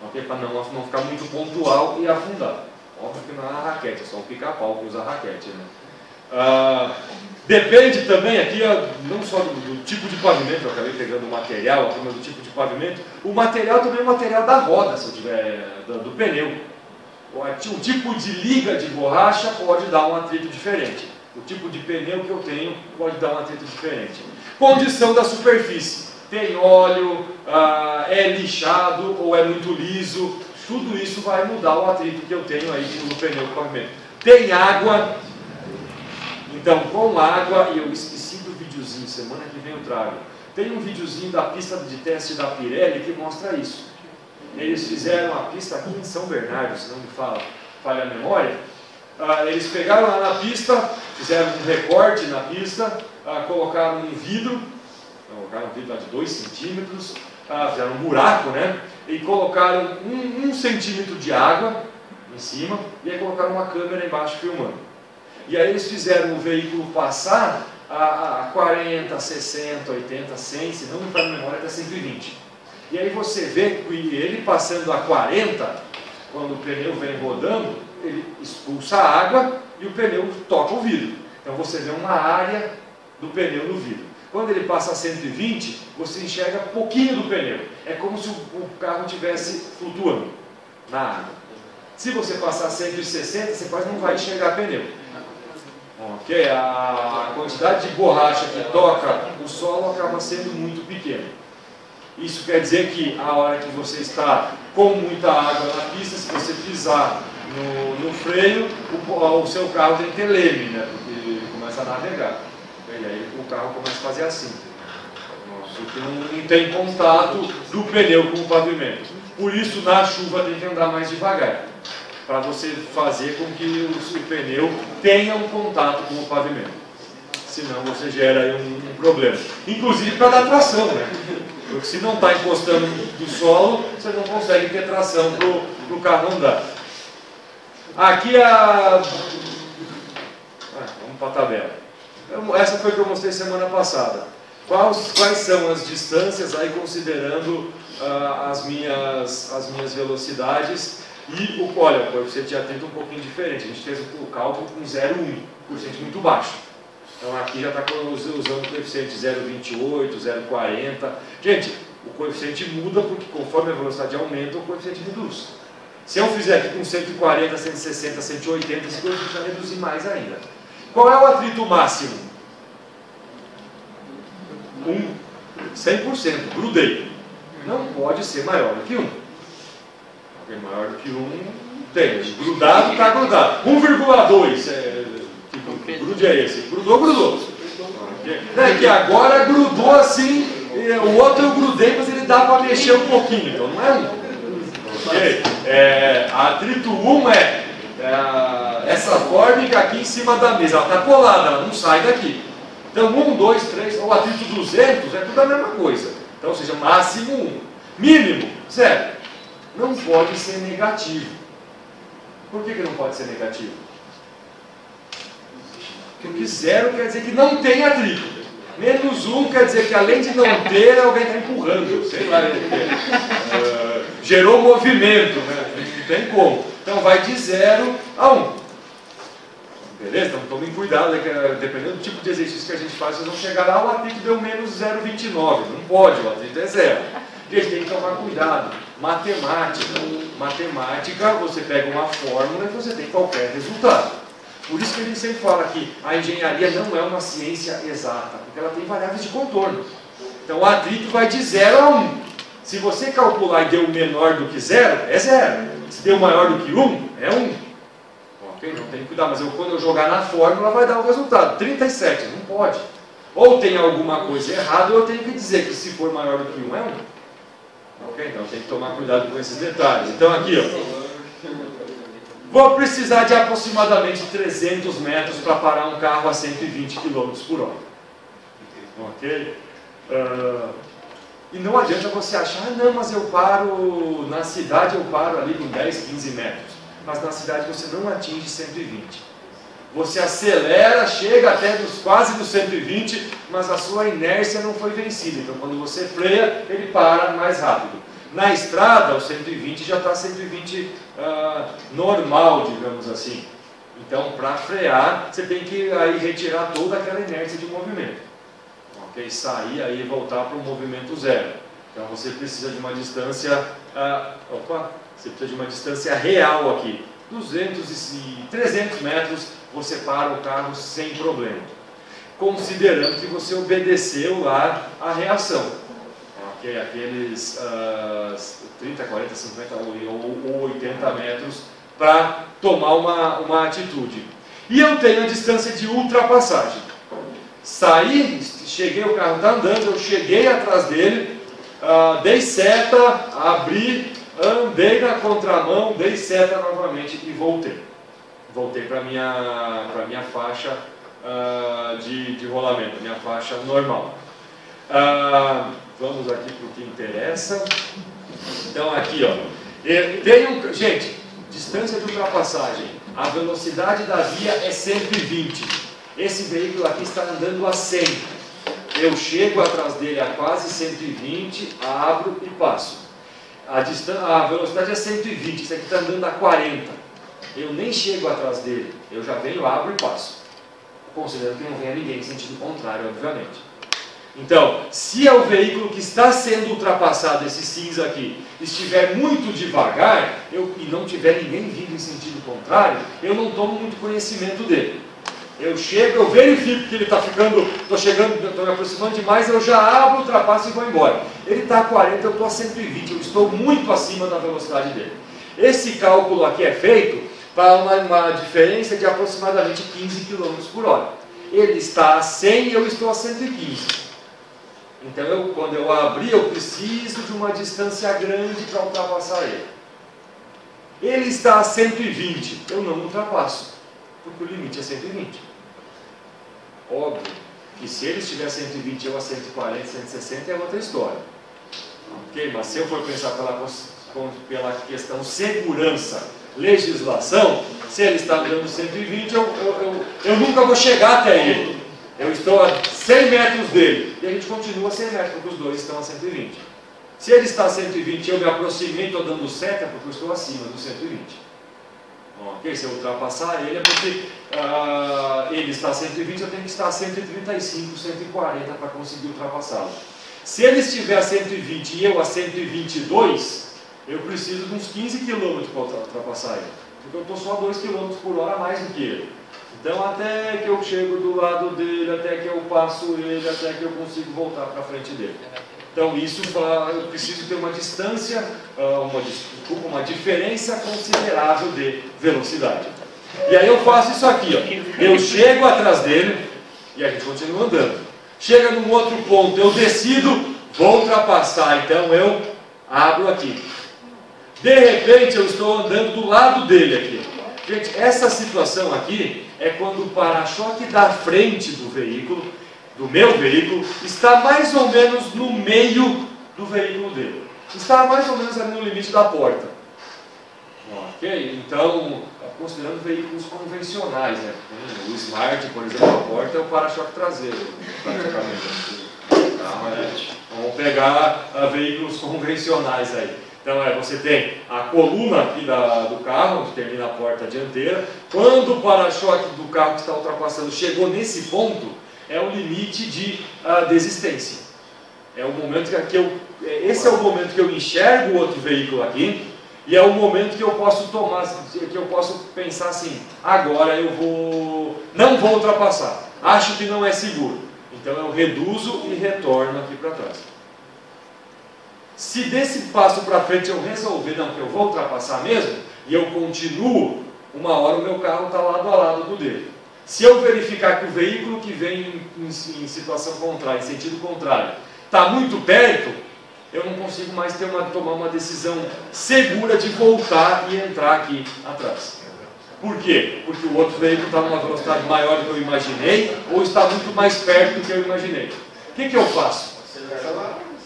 Okay? Para não ficar muito pontual e afundar. Óbvio que não é uma raquete, é só o pica-pau que usa raquete. Né? Depende também aqui, não só do tipo de pavimento, eu acabei pegando o material, aqui, mas do tipo de pavimento. O material também é o material da roda, se eu tiver, do pneu. O tipo de liga de borracha pode dar um atrito diferente. O tipo de pneu que eu tenho pode dar um atrito diferente. Condição da superfície. Tem óleo, é lixado ou é muito liso. Tudo isso vai mudar o atrito que eu tenho aí no pneu do pavimento. Tem água. Então, com água, e eu esqueci do videozinho, semana que vem eu trago. Tem um videozinho da pista de teste da Pirelli que mostra isso. Eles fizeram a pista aqui em São Bernardo, se não me falha a memória. Eles pegaram lá na pista, fizeram um recorte na pista, colocaram um vidro lá de 2 centímetros, fizeram um buraco, né? E colocaram 1 centímetro de água em cima, e aí colocaram uma câmera embaixo filmando. E aí eles fizeram o veículo passar a 40, 60, 80, 100, se não me falha a memória, até 120. E aí você vê que ele passando a 40, quando o pneu vem rodando, ele expulsa a água e o pneu toca o vidro. Então você vê uma área do pneu no vidro. Quando ele passa a 120, você enxerga pouquinho do pneu. É como se o carro estivesse flutuando na água. Se você passar a 160, você quase não vai enxergar pneu. Ok? A quantidade de borracha que toca o solo acaba sendo muito pequena. Isso quer dizer que a hora que você está com muita água na pista, se você pisar no freio, o seu carro tem que ter leme, né? Porque ele começa a navegar. E aí o carro começa a fazer assim. Porque não tem contato do pneu com o pavimento. Por isso, na chuva tem que andar mais devagar, para você fazer com que o pneu tenha um contato com o pavimento. Senão você gera aí um problema. Inclusive para dar tração, né? Porque se não está encostando do solo, você não consegue ter tração para o carro andar. Aqui vamos para a tabela. Essa foi que eu mostrei semana passada. Quais são as distâncias aí considerando as minhas velocidades e olha, o coeficiente de atrito um pouquinho diferente. A gente fez o cálculo com 0,1, coeficiente muito baixo. Então aqui já está usando o coeficiente 0,28, 0,40. Gente, o coeficiente muda porque conforme a velocidade aumenta, o coeficiente reduz. Se eu fizer aqui com 140, 160, 180, esse coeficiente vai reduzir mais ainda. Qual é o atrito máximo? 100%, grudei. Não pode ser maior do que 1. Porque maior do que 1 tem. Grudado está grudado. 1,2 que grude é esse? Grudou. É que agora grudou assim, o outro eu grudei, mas ele dá para mexer um pouquinho, então não é 1. Okay. Atrito 1 é essa fórmica aqui em cima da mesa, ela está colada, ela não sai daqui. Então 1, 2, 3, ou atrito 200 é tudo a mesma coisa. Então, ou seja, máximo 1. Mínimo, 0. Não pode ser negativo. Por que não pode ser negativo? Porque 0 quer dizer que não tem atrito. Menos 1 quer dizer que além de não ter, alguém está empurrando. Sei lá, gerou movimento, né? Não tem como. Então vai de 0 a 1. Beleza? Então tomem cuidado, dependendo do tipo de exercício que a gente faz, vocês vão chegar lá, o atrito deu menos 0,29. Não pode, o atrito é 0. Gente, tem que tomar cuidado. Matemática, você pega uma fórmula e você tem qualquer resultado. Por isso que a gente sempre fala que a engenharia não é uma ciência exata, porque ela tem variáveis de contorno. Então o atrito vai de 0 a 1. Se você calcular e deu menor do que 0, é 0. Se deu maior do que 1, é 1. Okay? Não tem que cuidar, mas quando eu jogar na fórmula vai dar o resultado. 37, não pode. Ou tem alguma coisa errada, ou eu tenho que dizer que se for maior do que 1 é 1. Ok? Então tem que tomar cuidado com esses detalhes. Então aqui, ó, vou precisar de aproximadamente 300 metros para parar um carro a 120 km por hora. Ok? E não adianta você achar, não, mas eu paro, na cidade eu paro ali com 10, 15 metros. Mas na cidade você não atinge 120. Você acelera, chega até quase dos 120, mas a sua inércia não foi vencida. Então quando você freia, ele para mais rápido. Na estrada, o 120 já está 120 normal, digamos assim. Então para frear, você tem que aí retirar toda aquela inércia de movimento. Ok? Sair aí e voltar para o movimento zero. Então você precisa de uma distância... Você precisa de uma distância real aqui. 300 metros você para o carro sem problema. Considerando que você obedeceu lá a reação. Okay? Aqueles 30, 40, 50 ou 80 metros para tomar uma atitude. E eu tenho a distância de ultrapassagem. Saí, cheguei, o carro está andando, eu cheguei atrás dele, dei seta, abri, andei na contramão, dei seta novamente e voltei. Voltei para a minha faixa de rolamento, minha faixa normal. Vamos aqui para o que interessa. Então aqui, ó, gente, distância de ultrapassagem, a velocidade da via é 120. Esse veículo aqui está andando a 100. Eu chego atrás dele a quase 120, abro e passo. A velocidade é 120, esse aqui está andando a 40. Eu nem chego atrás dele, eu já venho, abro e passo. Considerando que não venha ninguém em sentido contrário, obviamente. Então, se é o veículo que está sendo ultrapassado, esse cinza aqui, estiver muito devagar, e não tiver ninguém vindo em sentido contrário, eu não tomo muito conhecimento dele. Eu chego, eu verifico que ele está ficando, estou me aproximando demais, eu já abro, ultrapasso e vou embora. Ele está a 40, eu estou a 120, eu estou muito acima da velocidade dele. Esse cálculo aqui é feito para uma diferença de aproximadamente 15 km por hora. ele está a 100 e eu estou a 115. Então, quando eu abrir, eu preciso de uma distância grande para ultrapassar ele. Ele está a 120, eu não ultrapasso, porque o limite é 120. Óbvio que se ele estiver a 120 eu a 140, 160 é outra história. Ok? Mas se eu for pensar pela questão segurança, legislação, se ele está andando 120, eu nunca vou chegar até ele. Eu estou a 100 metros dele. E a gente continua a 100 metros, porque os dois estão a 120. Se ele está a 120 e eu me aproximei, estou dando seta, porque eu estou acima do 120. Ok? Se eu ultrapassar ele, é porque ele está a 120, eu tenho que estar a 135, 140 para conseguir ultrapassá-lo. Se ele estiver a 120 e eu a 122, eu preciso de uns 15 km para ultrapassar ele. Porque eu estou só a 2 km por hora a mais do que ele. Então, até que eu chego do lado dele, até que eu passo ele, até que eu consigo voltar para frente dele. Então, isso eu preciso ter uma distância, uma diferença considerável de velocidade. E aí eu faço isso aqui, ó. Eu chego atrás dele e a gente continua andando. Chega num outro ponto, eu decido, vou ultrapassar, então eu abro aqui. De repente eu estou andando do lado dele aqui. Gente, essa situação aqui é quando o para-choque da frente do veículo, do meu veículo, está mais ou menos no meio do veículo dele. Está mais ou menos ali no limite da porta. Ok? Então, considerando veículos convencionais, né? O Smart, por exemplo, a porta é o para-choque traseiro, praticamente. Vamos pegar veículos convencionais aí. Então, você tem a coluna aqui do carro, onde termina a porta dianteira. Quando o para-choque do carro que está ultrapassando chegou nesse ponto, é o limite de desistência. É o momento esse é o momento que eu enxergo o outro veículo aqui, e é o momento que eu posso pensar assim, agora não vou ultrapassar, acho que não é seguro. Então eu reduzo e retorno aqui para trás. Se desse passo para frente eu resolver, não, que eu vou ultrapassar mesmo, e eu continuo, uma hora o meu carro está lado a lado do dele. Se eu verificar que o veículo que vem em situação contrária, em sentido contrário, está muito perto, eu não consigo mais tomar uma decisão segura de voltar e entrar aqui atrás. Por quê? Porque o outro veículo está numa velocidade maior do que eu imaginei, ou está muito mais perto do que eu imaginei. O que eu faço?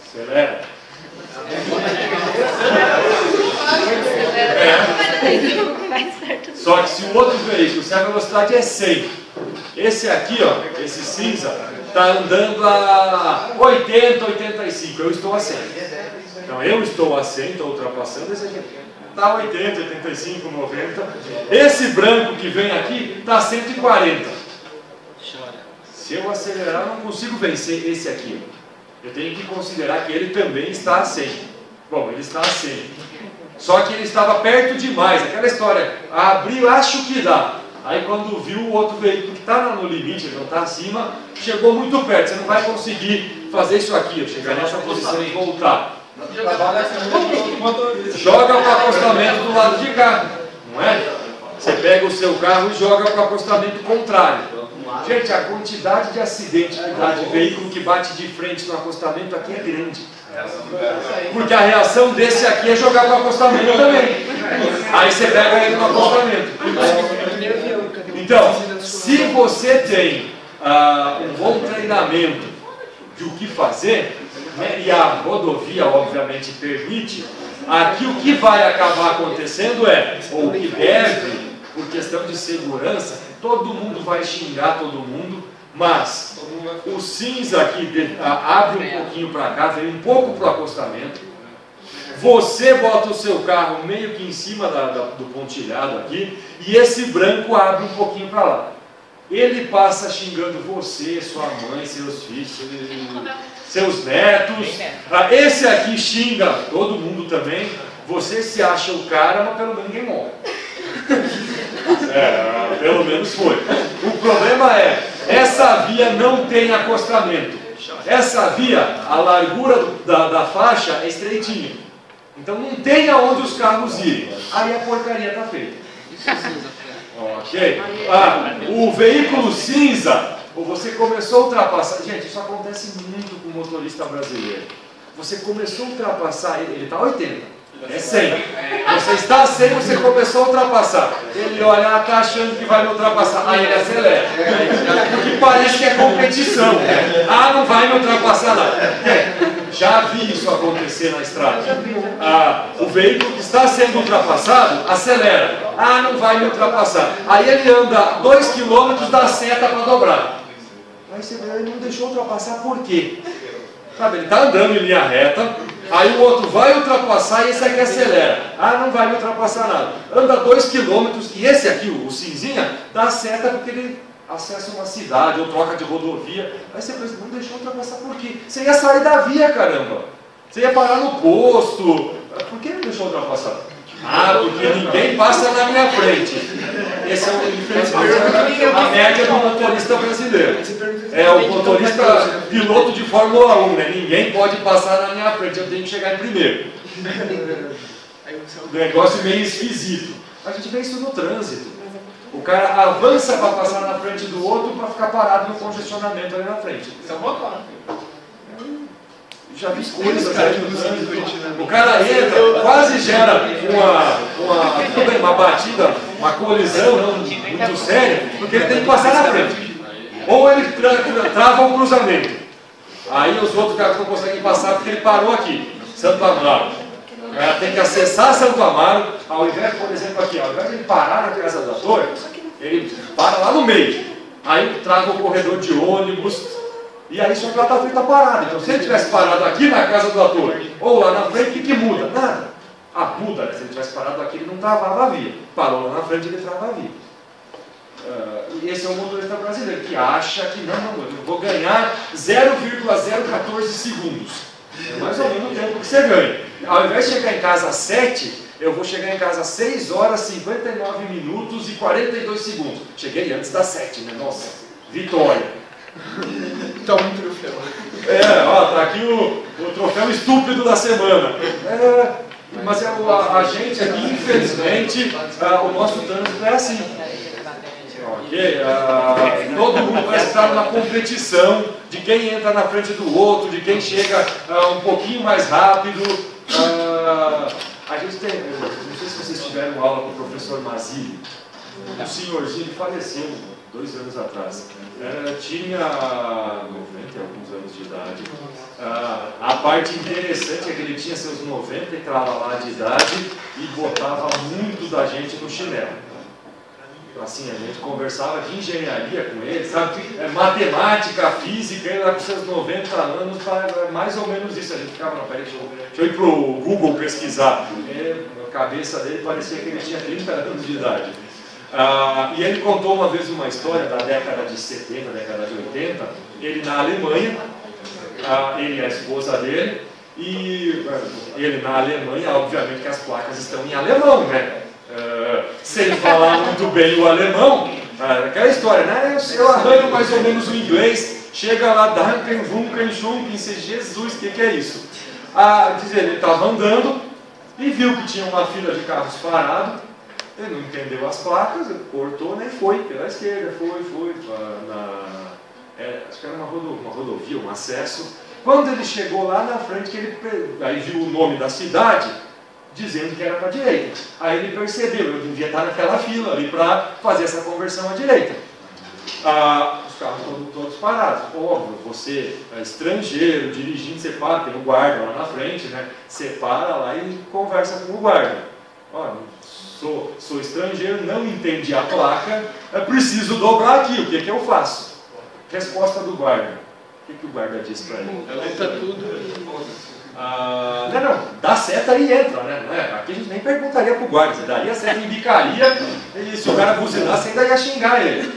Acelera. Só que se o outro veículo, se a velocidade é 100, esse aqui, ó, esse cinza, está andando a 80, 85, eu estou a 100. Então eu estou a 100, estou ultrapassando, esse aqui está a 80, 85, 90. Esse branco que vem aqui está a 140. Se eu acelerar, eu não consigo vencer esse aqui. Eu tenho que considerar que ele também está a 100. Bom, ele está a 100. Só que ele estava perto demais. Aquela história, abriu, acho que dá. Aí quando viu o outro veículo que está no limite, ele não está acima, chegou muito perto. Você não vai conseguir fazer isso aqui, chegar nessa posição e voltar. Joga para o acostamento do lado de cá, não é? Você pega o seu carro e joga para o acostamento contrário. Gente, a quantidade de acidente que dá de veículo que bate de frente no acostamento aqui é grande. Porque a reação desse aqui é jogar para o acostamento também. Aí você pega ele no acostamento. Então, se você tem um bom treinamento de o que fazer, né, e a rodovia obviamente permite, aqui o que vai acabar acontecendo ou que deve, por questão de segurança, todo mundo vai xingar todo mundo, mas o cinza aqui abre um pouquinho para cá, vem um pouco para o acostamento, você bota o seu carro meio que em cima do pontilhado aqui, e esse branco abre um pouquinho para lá. Ele passa xingando você, sua mãe, seus filhos, seus netos. Esse aqui xinga todo mundo também. Você se acha o cara, mas pelo menos ninguém morre. Pelo menos foi. O problema essa via não tem acostamento. Essa via, a largura da faixa é estreitinha. Então não tem aonde os carros irem. Aí a porcaria está feita. Ok? O veículo cinza Ou você começou a ultrapassar. Gente, isso acontece muito com o motorista brasileiro. Você começou a ultrapassar, ele está 80. É 100. Você está a 100, você começou a ultrapassar. Ele olha, está achando que vai me ultrapassar. Aí ele acelera. Porque parece que é competição. Não vai me ultrapassar lá. Já vi isso acontecer na estrada. O veículo que está sendo ultrapassado acelera. Não vai me ultrapassar. Aí ele anda 2 km, dá seta para dobrar. Aí você vê, ele não deixou ultrapassar por quê? Sabe, ele está andando em linha reta, aí o outro vai ultrapassar e esse aqui acelera. Não vai me ultrapassar nada. Anda 2 km e esse aqui, o cinzinha, dá seta porque ele acessa uma cidade ou troca de rodovia. Aí você pensa, não deixou ultrapassar por quê? Você ia sair da via, caramba. Você ia parar no posto. Por que não deixou ultrapassar? Porque ninguém passa na minha frente. Esse é infelizmente a média do motorista brasileiro. É o motorista piloto de Fórmula 1, né? Ninguém pode passar na minha frente, eu tenho que chegar em primeiro. Negócio meio esquisito. A gente vê isso no trânsito. O cara avança para passar na frente do outro para ficar parado no congestionamento ali na frente. Isso é motor. Já vi coisas aí no trânsito. O cara entra, quase gera uma batida, uma colisão não muito séria, porque ele tem que passar na frente. Ou ele trava o cruzamento. Aí os outros caras não conseguem passar porque ele parou aqui, Santo Amaro. O cara tem que acessar Santo Amaro, ao invés, por exemplo, aqui, ao invés de ele parar na Casa da Torre, ele para lá no meio. Aí trava o corredor de ônibus. E aí só já está parado. Então se ele tivesse parado aqui na Casa do Ator, ou lá na frente, o que muda? Nada. Muda, né? Se ele tivesse parado aqui, ele não travava a via. Parou lá na frente, ele trava a via. Esse é o motorista brasileiro, que acha que não, eu vou ganhar 0,014 segundos. É mais ou menos o tempo que você ganha. Ao invés de chegar em casa às 7, eu vou chegar em casa às 6 horas, 59 minutos e 42 segundos. Cheguei antes das 7, né? Nossa, vitória. Então, um troféu. Tá aqui o troféu estúpido da semana. Mas a gente aqui, infelizmente, o nosso trânsito é assim. Ok? Todo mundo vai estar numa competição de quem entra na frente do outro, de quem chega um pouquinho mais rápido. A gente tem, não sei se vocês tiveram aula com o professor Mazili. O senhorzinho faleceu 2 anos atrás. Tinha 90 e alguns anos de idade. A parte interessante é que ele tinha seus 90 e trava lá de idade e botava muito da gente no chinelo. Assim, a gente conversava de engenharia com ele, sabe? Matemática, física, ele lá com seus 90 anos, mais ou menos isso. A gente ficava, não, peraí, deixa eu ir para o Google pesquisar. A cabeça dele parecia que ele tinha 30 anos de idade. E ele contou uma vez uma história da década de 70, década de 80, ele na Alemanha, ele e a esposa dele, e ele na Alemanha, obviamente que as placas estão em alemão, né? Sem falar muito bem o alemão, aquela história, né? Eu arranho mais ou menos o inglês, chega lá, Danken, Wunken, Schunken, Jesus, o que é isso? Diz ele estava andando e viu que tinha uma fila de carros parado. Ele não entendeu as placas, ele cortou, nem foi pela esquerda, foi acho que era uma rodovia, um acesso. Quando ele chegou lá na frente, aí viu o nome da cidade, dizendo que era para a direita. Aí ele percebeu, eu devia estar naquela fila ali para fazer essa conversão à direita. Os carros todos parados. Óbvio, você é estrangeiro, dirigindo, você para, tem um guarda lá na frente, né? Você para lá e conversa com o guarda. Sou estrangeiro, não entendi a placa, preciso dobrar aqui, o que eu faço? Resposta do guarda. O que o guarda diz para ele? Está tudo. Não, dá seta e entra, né? Aqui a gente nem perguntaria para o guarda, você daria seta, indicaria, e se o cara buzinasse, ainda ia xingar ele.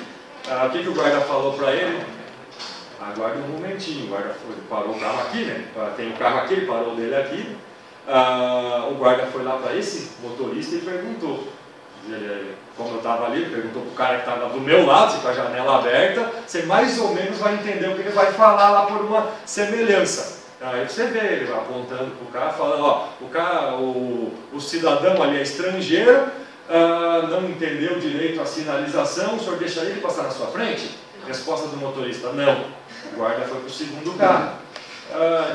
O que o guarda falou para ele? Aguarde um momentinho, o guarda parou o carro aqui, né? Tem o carro aqui, ele parou o dele aqui. O guarda foi lá para esse motorista e perguntou. Como eu estava ali, perguntou para o cara que estava do meu lado, com a janela aberta, você mais ou menos vai entender o que ele vai falar lá por uma semelhança. Aí você vê ele apontando para o cara, falando, o cidadão ali é estrangeiro, não entendeu direito a sinalização, o senhor deixaria ele passar na sua frente? Resposta do motorista, não. O guarda foi para o segundo carro.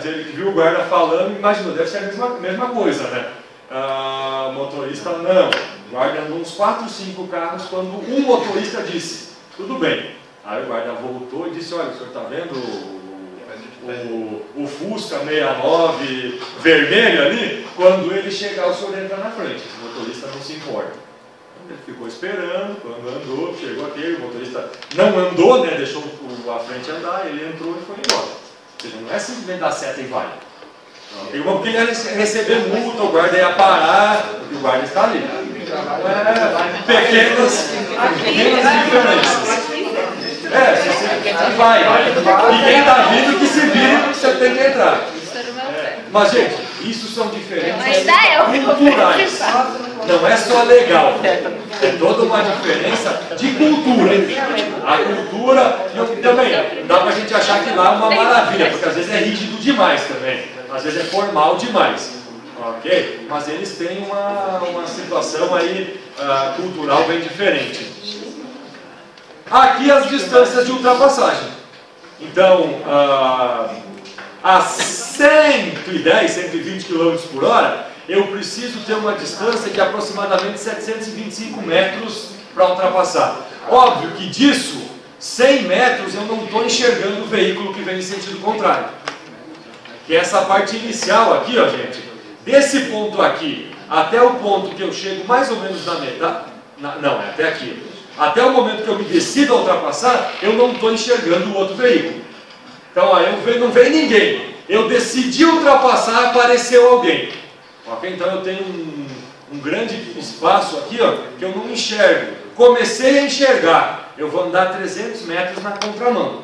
Ele viu o guarda falando, imaginou, deve ser a mesma coisa, né? O motorista, não. O guarda andou uns 4, 5 carros quando um motorista disse, tudo bem. Aí o guarda voltou e disse, olha, o senhor está vendo o Fusca 69 vermelho ali? Quando ele chegar, o senhor entra na frente. O motorista não se importa. Ele ficou esperando, quando andou, chegou aquele, o motorista não andou, né, deixou a frente andar, ele entrou e foi embora. Ou seja, não é simplesmente dar seta e vai. Porque ele ia receber multa, o guarda ia parar, porque o guarda está ali. Pequenas diferenças. Você vai. E quem está vindo que se vire, você tem que entrar. Mas, gente, isso são diferenças culturais. Não é só legal. É toda uma diferença de cultura. A cultura, também, dá pra gente achar que lá é uma maravilha, porque às vezes é rígido demais também. Às vezes é formal demais. Ok? Mas eles têm uma situação aí cultural bem diferente. Aqui as distâncias de ultrapassagem. Então, a 110, 120 km por hora, eu preciso ter uma distância de aproximadamente 725 metros para ultrapassar. Óbvio que disso, 100 metros eu não estou enxergando o veículo que vem em sentido contrário. Que é essa parte inicial aqui, ó, gente. Desse ponto aqui até o ponto que eu chego mais ou menos na metade, não, é até aqui. Até o momento que eu me decido a ultrapassar, eu não estou enxergando o outro veículo. Então, não vem ninguém. Eu decidi ultrapassar, apareceu alguém. Okay? Então, eu tenho um grande espaço aqui, ó, que eu não enxergo. Comecei a enxergar. Eu vou andar 300 metros na contramão.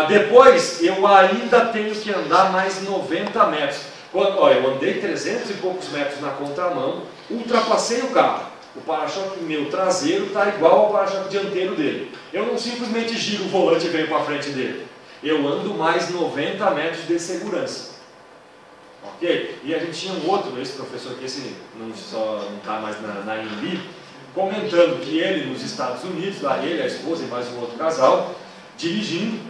Depois, eu ainda tenho que andar mais 90 metros. Eu andei 300 e poucos metros na contramão, ultrapassei o carro. O para-choque meu traseiro está igual ao para-choque dianteiro dele. Eu não simplesmente giro o volante e venho para frente dele. Eu ando mais 90 metros de segurança. Ok? E a gente tinha um outro, esse professor que esse não está mais na INB, comentando que ele nos Estados Unidos, lá ele, a esposa e mais um outro casal, dirigindo.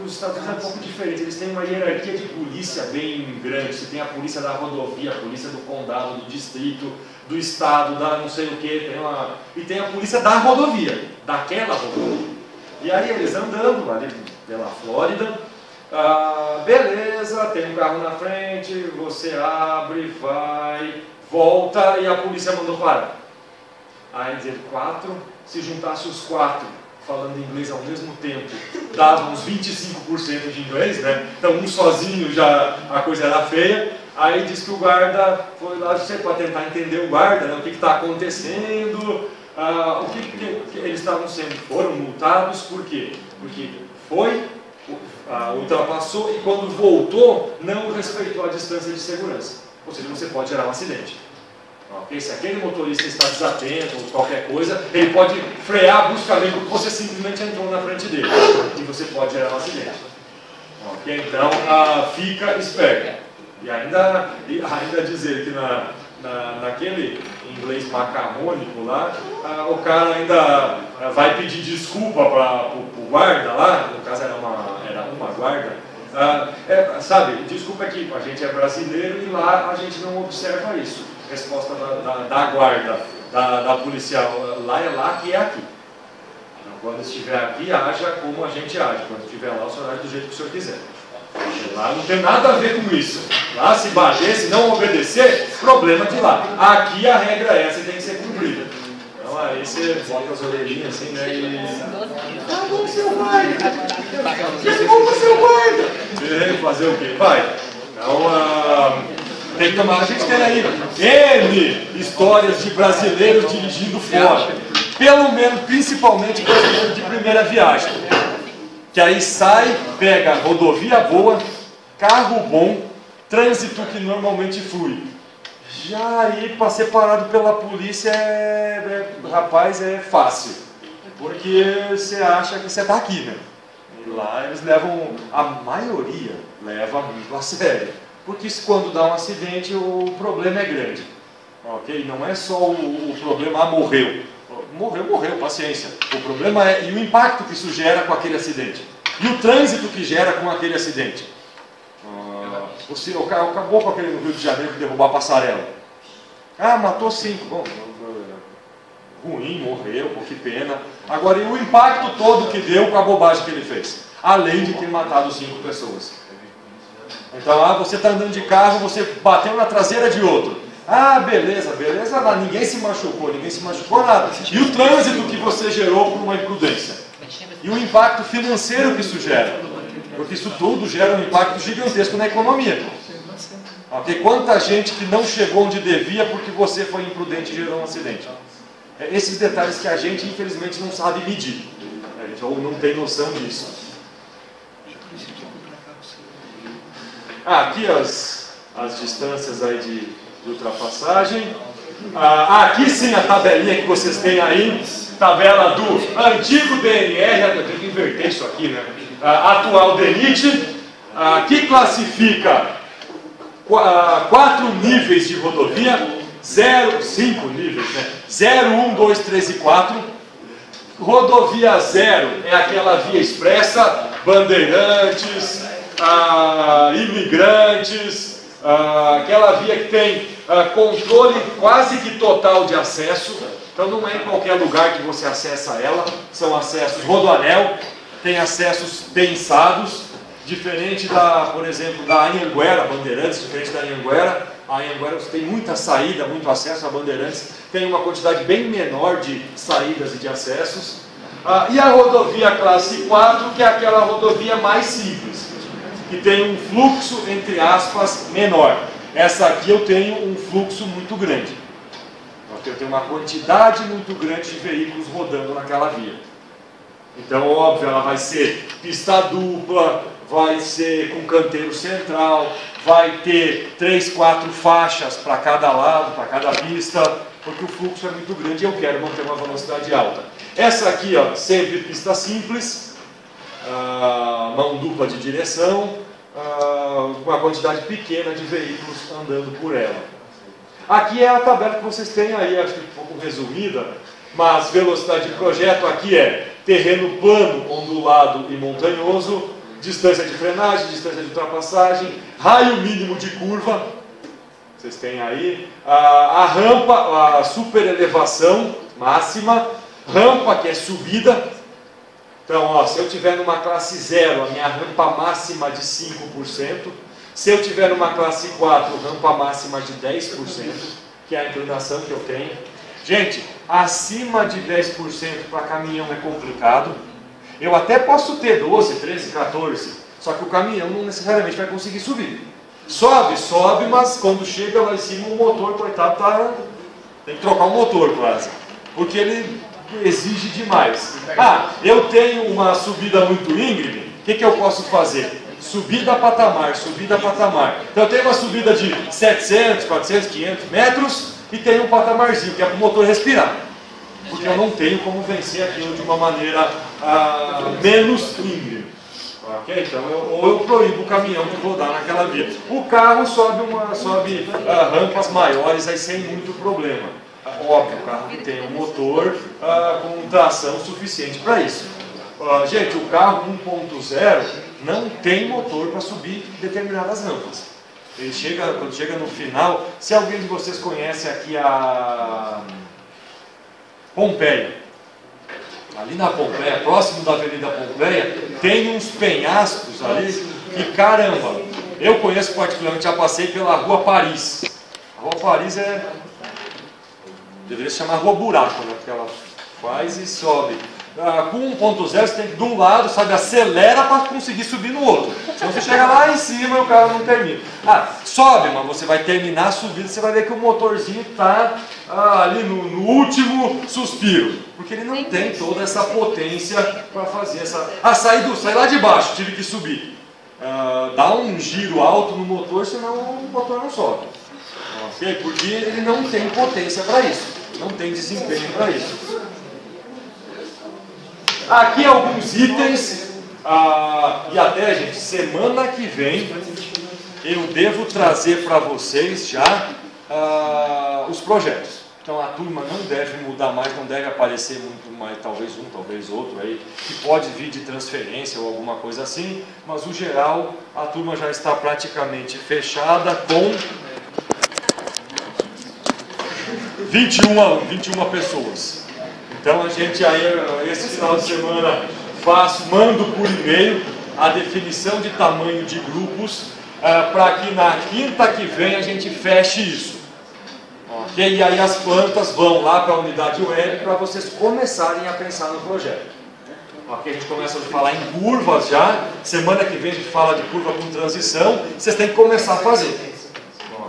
Os Estados Unidos é um pouco diferente, eles têm uma hierarquia de polícia bem grande. Você tem a polícia da rodovia, a polícia do condado, do distrito, do estado, da não sei o que, e tem a polícia da rodovia, daquela rodovia. E aí eles andando ali pela Flórida, beleza, tem um carro na frente, você abre, vai, volta e a polícia mandou parar. Aí dizer 4, se juntasse os 4 falando inglês ao mesmo tempo, dava uns 25% de inglês, né? Então um sozinho já a coisa era feia. Aí diz que o guarda foi lá para tentar entender o guarda, né? O que está acontecendo, o que eles foram multados, por quê? Porque ultrapassou e quando voltou não respeitou a distância de segurança. Ou seja, você pode gerar um acidente. Okay? Se aquele motorista está desatento ou qualquer coisa, ele pode frear bruscamente porque você simplesmente entrou na frente dele e você pode gerar um acidente. Okay? Então, fica esperto. E ainda dizer que naquele inglês macarrônico lá, o cara ainda vai pedir desculpa para o guarda lá, no caso era uma guarda, sabe, desculpa aqui, a gente é brasileiro e lá a gente não observa isso. Resposta da guarda, da policial, lá é lá que é aqui. Então, quando estiver aqui, haja como a gente age. Quando estiver lá, o senhor age do jeito que o senhor quiser. Lá não tem nada a ver com isso. Lá, se bater, se não obedecer, problema de lá. Aqui a regra é essa e tem que ser cumprida. Então aí você bota as orelhinhas assim, né? E. Tá bom, seu guarda! Que bom, seu guarda! Fazer o quê? Vai! Então, tem que tomar. A gente tem aí N histórias de brasileiros dirigindo fora. Pelo menos, principalmente brasileiros de primeira viagem. Que aí sai, pega rodovia boa, carro bom, trânsito que normalmente flui. Já aí para ser parado pela polícia rapaz, é fácil. Porque você acha que você está aqui, né? E lá eles levam, a maioria leva muito a sério. Porque quando dá um acidente o problema é grande. Ok? Não é só o problema, morreu. morreu, paciência. O problema é, e o impacto que isso gera com aquele acidente? E o trânsito que gera com aquele acidente? O caboclo aquele no Rio de Janeiro que derrubou a passarela. Ah, matou 5. Bom, ruim, morreu, pô, que pena. Agora, e o impacto todo que deu com a bobagem que ele fez? Além de ter matado 5 pessoas. Então, você está andando de carro, você bateu na traseira de outro. Ah, beleza, ninguém se machucou nada. E o trânsito que você gerou por uma imprudência? E o impacto financeiro que isso gera? Porque isso tudo gera um impacto gigantesco na economia. Okay? Quanta gente que não chegou onde devia porque você foi imprudente e gerou um acidente? Esses detalhes que a gente, infelizmente, não sabe medir. A gente ou não tem noção disso. Aqui as distâncias aí de ultrapassagem. Aqui sim a tabelinha que vocês têm aí, tabela do antigo DNR, eu tenho que inverter isso aqui, né? Atual DENIT, que classifica 4 níveis de rodovia, 5 níveis, né? 0, 1, 2, 3 e 4. Rodovia 0 é aquela via expressa, bandeirantes, imigrantes, aquela via que tem controle quase que total de acesso. Então não é em qualquer lugar que você acessa ela, são acessos rodoanel, tem acessos pensados, diferente por exemplo, da Anhanguera, Bandeirantes, diferente da Anhanguera. A Anhanguera você tem muita saída, muito acesso, a Bandeirantes tem uma quantidade bem menor de saídas e de acessos. E a rodovia classe 4, que é aquela rodovia mais simples, que tem um fluxo, entre aspas, menor. Essa aqui eu tenho um fluxo muito grande. Eu tenho uma quantidade muito grande de veículos rodando naquela via. Então, óbvio, ela vai ser pista dupla, vai ser com canteiro central, vai ter 3, 4 faixas para cada lado, para cada pista, porque o fluxo é muito grande e eu quero manter uma velocidade alta. Essa aqui, sempre pista simples, mão dupla de direção, uma quantidade pequena de veículos andando por ela. Aqui é a tabela que vocês têm aí, acho que um pouco resumida, mas velocidade de projeto aqui é terreno plano, ondulado e montanhoso, distância de frenagem, distância de ultrapassagem, raio mínimo de curva, vocês têm aí, a rampa, a superelevação máxima, rampa que é subida. Então, se eu tiver numa classe 0, a minha rampa máxima de 5%, se eu tiver numa classe 4, rampa máxima de 10%, que é a inclinação que eu tenho. Gente, acima de 10% para caminhão é complicado. Eu até posso ter 12, 13, 14, só que o caminhão não necessariamente vai conseguir subir. Sobe, mas quando chega lá em cima o motor, coitado, tem que trocar o motor quase, porque ele exige demais. Eu tenho uma subida muito íngreme, o que eu posso fazer? Subida a patamar. Então eu tenho uma subida de 700, 400, 500 metros e tenho um patamarzinho, que é para o motor respirar. Porque eu não tenho como vencer aquilo de uma maneira menos íngreme. Okay? Então eu proíbo o caminhão de rodar naquela via. O carro sobe rampas maiores aí sem muito problema. Óbvio, o carro que tem um motor com tração suficiente para isso. Gente, o carro 1.0 não tem motor para subir determinadas rampas. Quando chega no final, se alguém de vocês conhece aqui a Pompeia, ali na Pompeia, próximo da Avenida Pompeia, tem uns penhascos ali que caramba, eu conheço particularmente, já passei pela Rua Paris. A Rua Paris deveria se chamar Rua Buraco, né? Porque ela faz e sobe. Com 1.0 você tem que de um lado, acelera para conseguir subir no outro. Senão você chega lá em cima e o carro não termina. Sobe, mas você vai terminar a subida, você vai ver que o motorzinho está ali no último suspiro. Porque ele não tem toda essa potência para fazer essa... saí lá de baixo, tive que subir. Dá um giro alto no motor, senão o motor não sobe. Okay? Porque ele não tem potência para isso. Não tem desempenho para isso. Aqui alguns itens, e até, gente, semana que vem eu devo trazer para vocês já os projetos. Então a turma não deve mudar mais, não deve aparecer muito mais, talvez um, talvez outro aí, que pode vir de transferência ou alguma coisa assim, mas o geral, a turma já está praticamente fechada com 21 pessoas. Então a gente aí, esse final de semana, mando por e-mail a definição de tamanho de grupos, para que na quinta que vem a gente feche isso. Okay? E aí as plantas vão lá para a unidade web para vocês começarem a pensar no projeto. Okay? A gente começa a falar em curvas já, semana que vem a gente fala de curva com transição, vocês têm que começar a fazer.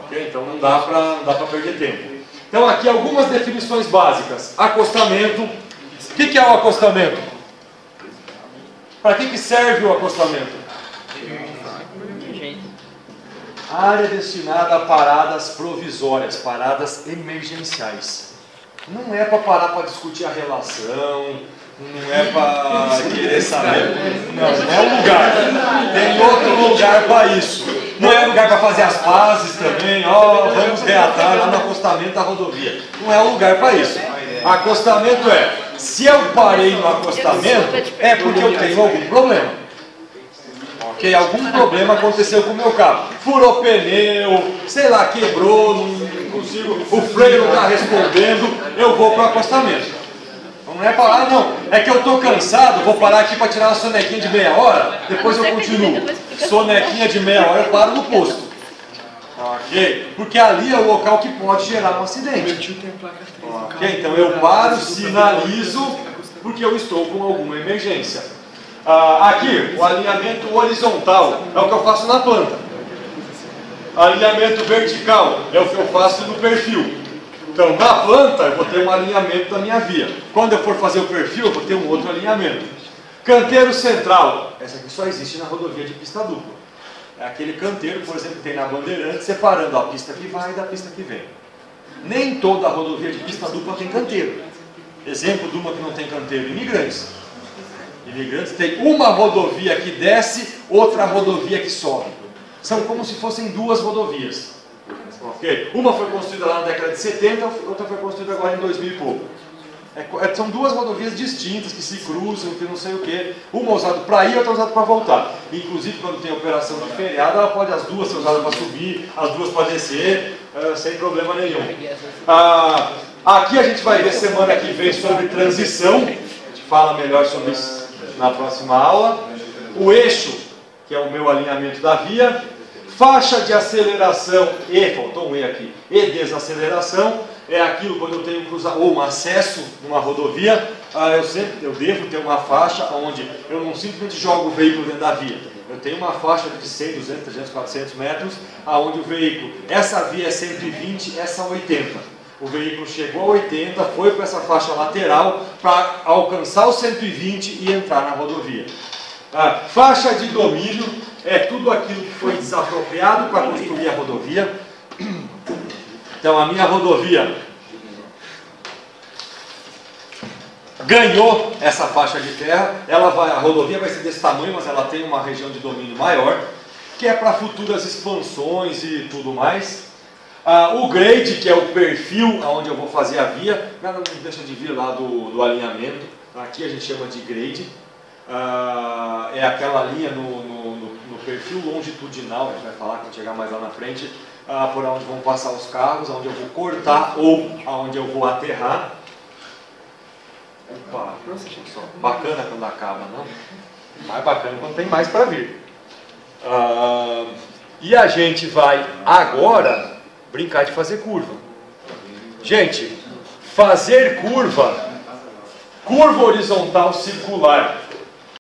Okay? Então não dá para perder tempo. Então aqui algumas definições básicas. Acostamento. O que é o acostamento? Para que serve o acostamento? Área destinada a paradas provisórias, paradas emergenciais. Não é para parar para discutir a relação, não é para querer saber. Não é um lugar. Tem outro lugar para isso. Não é lugar para fazer as pazes também, vamos reatar lá no acostamento da rodovia. Não é um lugar para isso. Acostamento se eu parei no acostamento, é porque eu tenho algum problema. Ok? Algum problema aconteceu com o meu carro. Furou pneu, sei lá, quebrou, não consigo, o freio não está respondendo, eu vou para o acostamento. Não é parar, não. É que eu estou cansado, vou parar aqui para tirar uma sonequinha de meia hora, depois eu continuo. Sonequinha de meia hora eu paro no posto. Ok? Porque ali é o local que pode gerar um acidente. Ok? Então eu paro, sinalizo, porque eu estou com alguma emergência. Aqui, o alinhamento horizontal é o que eu faço na planta. Alinhamento vertical é o que eu faço no perfil. Então, na planta, eu vou ter um alinhamento da minha via. Quando eu for fazer o perfil, eu vou ter um outro alinhamento. Canteiro central. Essa aqui só existe na rodovia de pista dupla. É aquele canteiro, por exemplo, que tem na Bandeirante, separando a pista que vai da pista que vem. Nem toda rodovia de pista dupla tem canteiro. Exemplo de uma que não tem canteiro: Imigrantes. Imigrantes tem uma rodovia que desce, outra rodovia que sobe. São como se fossem duas rodovias. Okay? Uma foi construída lá na década de 70, outra foi construída agora em 2000 e pouco. São duas rodovias distintas que se cruzam, que não sei o que. Uma usada para ir, outra usada para voltar. Inclusive, quando tem operação de feriado, ela pode as duas ser usadas para subir, as duas para descer, sem problema nenhum. Aqui a gente vai ver semana que vem sobre transição. A gente fala melhor sobre isso na próxima aula. O eixo, que é o meu alinhamento da via. Faixa de aceleração faltou um E aqui, e desaceleração, é aquilo quando eu tenho que usar, ou um acesso numa rodovia, eu devo ter uma faixa onde eu não simplesmente jogo o veículo dentro da via. Eu tenho uma faixa de 100, 200, 300, 400 metros, onde o veículo, essa via é 120, essa 80. O veículo chegou a 80, foi para essa faixa lateral para alcançar o 120 e entrar na rodovia. Faixa de domínio é tudo aquilo que foi desapropriado para construir a rodovia. Então a minha rodovia ganhou essa faixa de terra, a rodovia vai ser desse tamanho, mas ela tem uma região de domínio maior, que é para futuras expansões e tudo mais. O grade, que é o perfil onde eu vou fazer a via, não deixa de vir lá do alinhamento, aqui a gente chama de grade. É aquela linha no perfil longitudinal, a gente vai falar quando chegar mais lá na frente, por onde vão passar os carros, onde eu vou cortar ou onde eu vou aterrar. Opa, só bacana quando acaba, não? Mais bacana quando tem mais para vir. E a gente vai agora brincar de fazer curva. Gente, fazer curva horizontal circular.